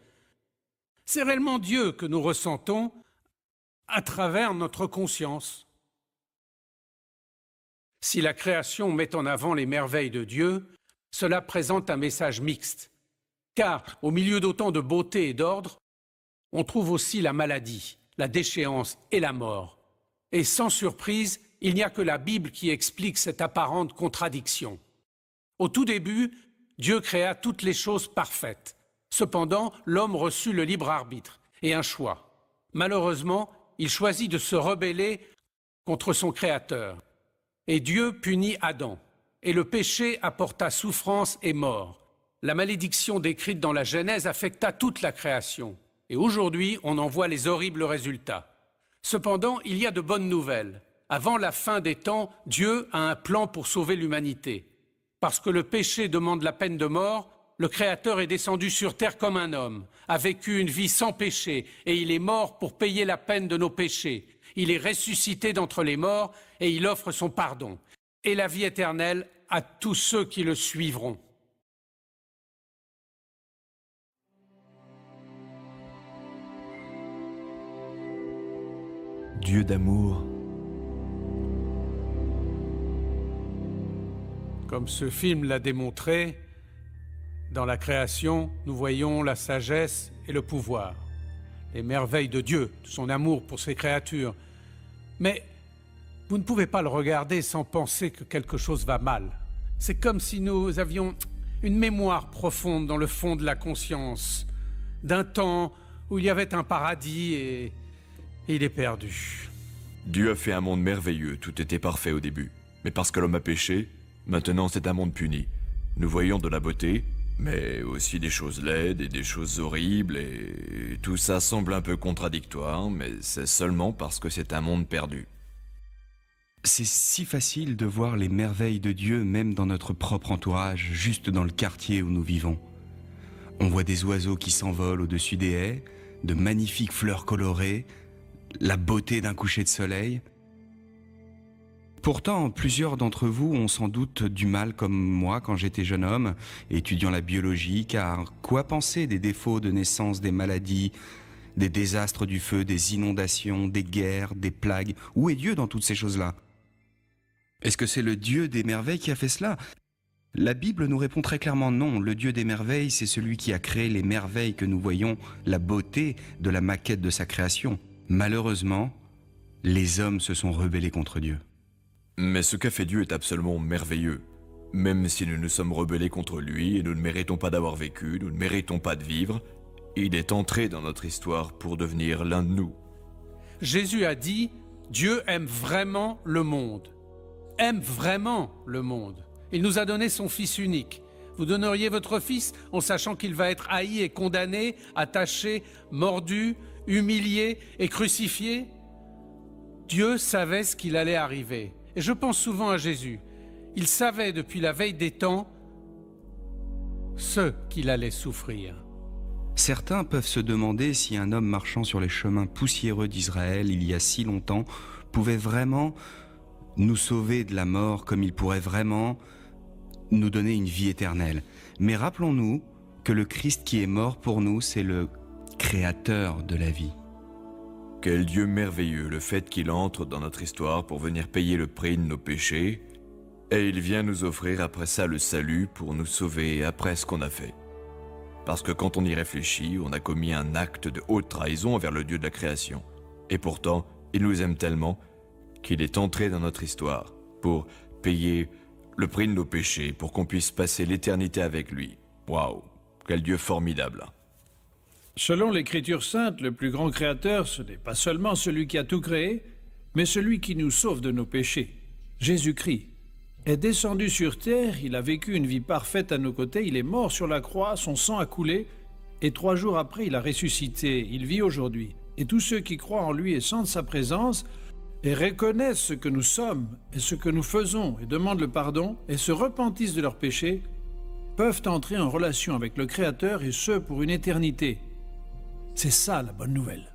C'est réellement Dieu que nous ressentons à travers notre conscience. Si la création met en avant les merveilles de Dieu, cela présente un message mixte. Car au milieu d'autant de beauté et d'ordre, on trouve aussi la maladie, la déchéance et la mort. Et sans surprise, il n'y a que la Bible qui explique cette apparente contradiction. Au tout début, Dieu créa toutes les choses parfaites. Cependant, l'homme reçut le libre arbitre et un choix. Malheureusement, il choisit de se rebeller contre son Créateur. Et Dieu punit Adam. Et le péché apporta souffrance et mort. La malédiction décrite dans la Genèse affecta toute la création. Et aujourd'hui, on en voit les horribles résultats. Cependant, il y a de bonnes nouvelles. Avant la fin des temps, Dieu a un plan pour sauver l'humanité. Parce que le péché demande la peine de mort, le Créateur est descendu sur terre comme un homme, a vécu une vie sans péché, et il est mort pour payer la peine de nos péchés. Il est ressuscité d'entre les morts, et il offre son pardon, et la vie éternelle à tous ceux qui le suivront. Dieu d'amour, Comme ce film l'a démontré, dans la création, nous voyons la sagesse et le pouvoir, les merveilles de Dieu, son amour pour ses créatures. Mais vous ne pouvez pas le regarder sans penser que quelque chose va mal. C'est comme si nous avions une mémoire profonde dans le fond de la conscience, d'un temps où il y avait un paradis et il est perdu. Dieu a fait un monde merveilleux, tout était parfait au début. Mais parce que l'homme a péché, maintenant c'est un monde puni. Nous voyons de la beauté, mais aussi des choses laides et des choses horribles, et tout ça semble un peu contradictoire, mais c'est seulement parce que c'est un monde perdu. C'est si facile de voir les merveilles de Dieu même dans notre propre entourage, juste dans le quartier où nous vivons. On voit des oiseaux qui s'envolent au-dessus des haies, de magnifiques fleurs colorées, la beauté d'un coucher de soleil. Pourtant, plusieurs d'entre vous ont sans doute du mal comme moi quand j'étais jeune homme, étudiant la biologie, car quoi penser des défauts de naissance, des maladies, des désastres du feu, des inondations, des guerres, des plagues? Où est Dieu dans toutes ces choses-là? Est-ce que c'est le Dieu des merveilles qui a fait cela? La Bible nous répond très clairement non. Le Dieu des merveilles, c'est celui qui a créé les merveilles que nous voyons, la beauté de la maquette de sa création. Malheureusement, les hommes se sont rebellés contre Dieu. Mais ce qu'a fait Dieu est absolument merveilleux. Même si nous nous sommes rebellés contre lui et nous ne méritons pas d'avoir vécu, nous ne méritons pas de vivre, il est entré dans notre histoire pour devenir l'un de nous. Jésus a dit, Dieu aime vraiment le monde. Aime vraiment le monde. Il nous a donné son Fils unique. Vous donneriez votre Fils en sachant qu'il va être haï et condamné, attaché, mordu, humilié et crucifié? Dieu savait ce qu'il allait arriver. Et je pense souvent à Jésus. Il savait depuis la veille des temps ce qu'il allait souffrir. Certains peuvent se demander si un homme marchant sur les chemins poussiéreux d'Israël il y a si longtemps pouvait vraiment nous sauver de la mort, comme il pourrait vraiment nous donner une vie éternelle. Mais rappelons-nous que le Christ qui est mort pour nous, c'est le créateur de la vie. Quel Dieu merveilleux, le fait qu'il entre dans notre histoire pour venir payer le prix de nos péchés, et il vient nous offrir après ça le salut pour nous sauver après ce qu'on a fait. Parce que quand on y réfléchit, on a commis un acte de haute trahison envers le Dieu de la création. Et pourtant, il nous aime tellement qu'il est entré dans notre histoire pour payer le prix de nos péchés, pour qu'on puisse passer l'éternité avec lui. Waouh, quel Dieu formidable! Selon l'Écriture sainte, le plus grand créateur, ce n'est pas seulement celui qui a tout créé, mais celui qui nous sauve de nos péchés. Jésus-Christ est descendu sur terre, il a vécu une vie parfaite à nos côtés, il est mort sur la croix, son sang a coulé, et 3 jours après, il a ressuscité, il vit aujourd'hui. Et tous ceux qui croient en lui et sentent sa présence, et reconnaissent ce que nous sommes et ce que nous faisons, et demandent le pardon, et se repentissent de leurs péchés, peuvent entrer en relation avec le Créateur, et ce, pour une éternité. C'est ça la bonne nouvelle.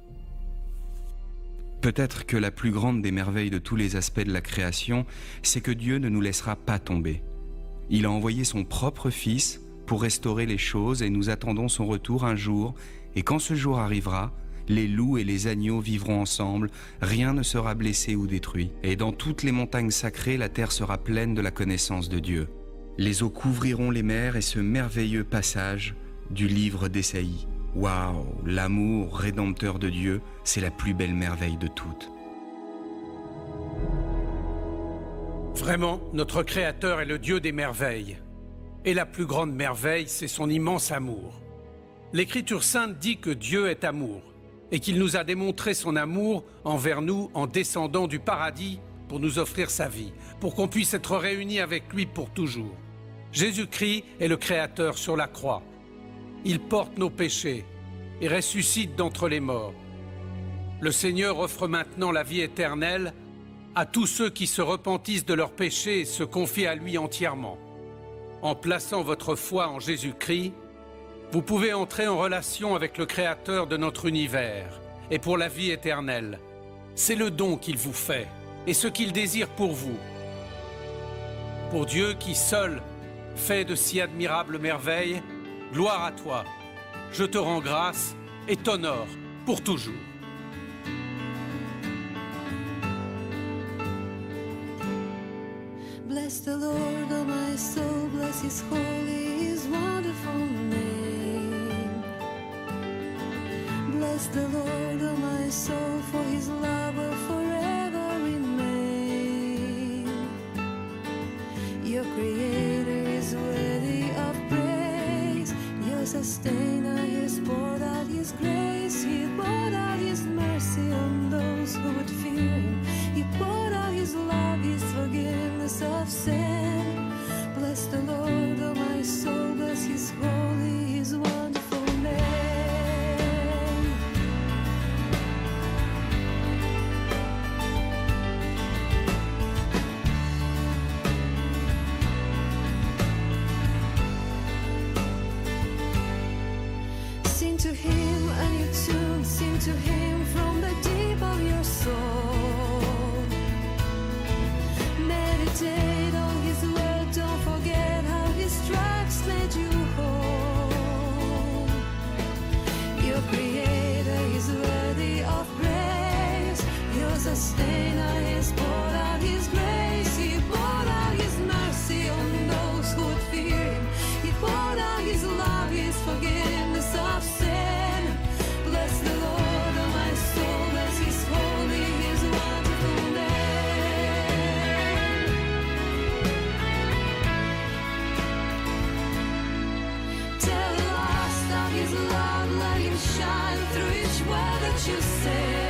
Peut-être que la plus grande des merveilles de tous les aspects de la création, c'est que Dieu ne nous laissera pas tomber. Il a envoyé son propre Fils pour restaurer les choses et nous attendons son retour un jour. Et quand ce jour arrivera, les loups et les agneaux vivront ensemble, rien ne sera blessé ou détruit. Et dans toutes les montagnes sacrées, la terre sera pleine de la connaissance de Dieu. Les eaux couvriront les mers et ce merveilleux passage du livre d'Ésaïe. Waouh, l'amour rédempteur de Dieu, c'est la plus belle merveille de toutes. Vraiment, notre Créateur est le Dieu des merveilles. Et la plus grande merveille, c'est son immense amour. L'Écriture sainte dit que Dieu est amour et qu'il nous a démontré son amour envers nous en descendant du paradis pour nous offrir sa vie, pour qu'on puisse être réunis avec lui pour toujours. Jésus-Christ est le Créateur sur la croix. Il porte nos péchés et ressuscite d'entre les morts. Le Seigneur offre maintenant la vie éternelle à tous ceux qui se repentissent de leurs péchés et se confient à lui entièrement. En plaçant votre foi en Jésus-Christ, vous pouvez entrer en relation avec le Créateur de notre univers et pour la vie éternelle. C'est le don qu'il vous fait et ce qu'il désire pour vous. Pour Dieu qui seul fait de si admirables merveilles, gloire à toi, je te rends grâce et t'honore pour toujours. Bless the Lord, oh my soul, bless his holy, his wonderful name. Bless the Lord, oh my soul, for his love will forever remain. Your Creator is worthy of praise. Your Sustainer has poured out his grace. He poured out his mercy on those who would fear him. He poured out his love, his forgiveness of sin. Bless the Lord, oh my soul, bless his holy, his wonderful name. Sing to him a new tune, sing to him from the deep of your soul. Meditate on his word, don't forget how his stripes made you whole. Your Creator is worthy of praise. Your Sustainer has poured out his grace. He poured out his mercy on those who would fear word that you say.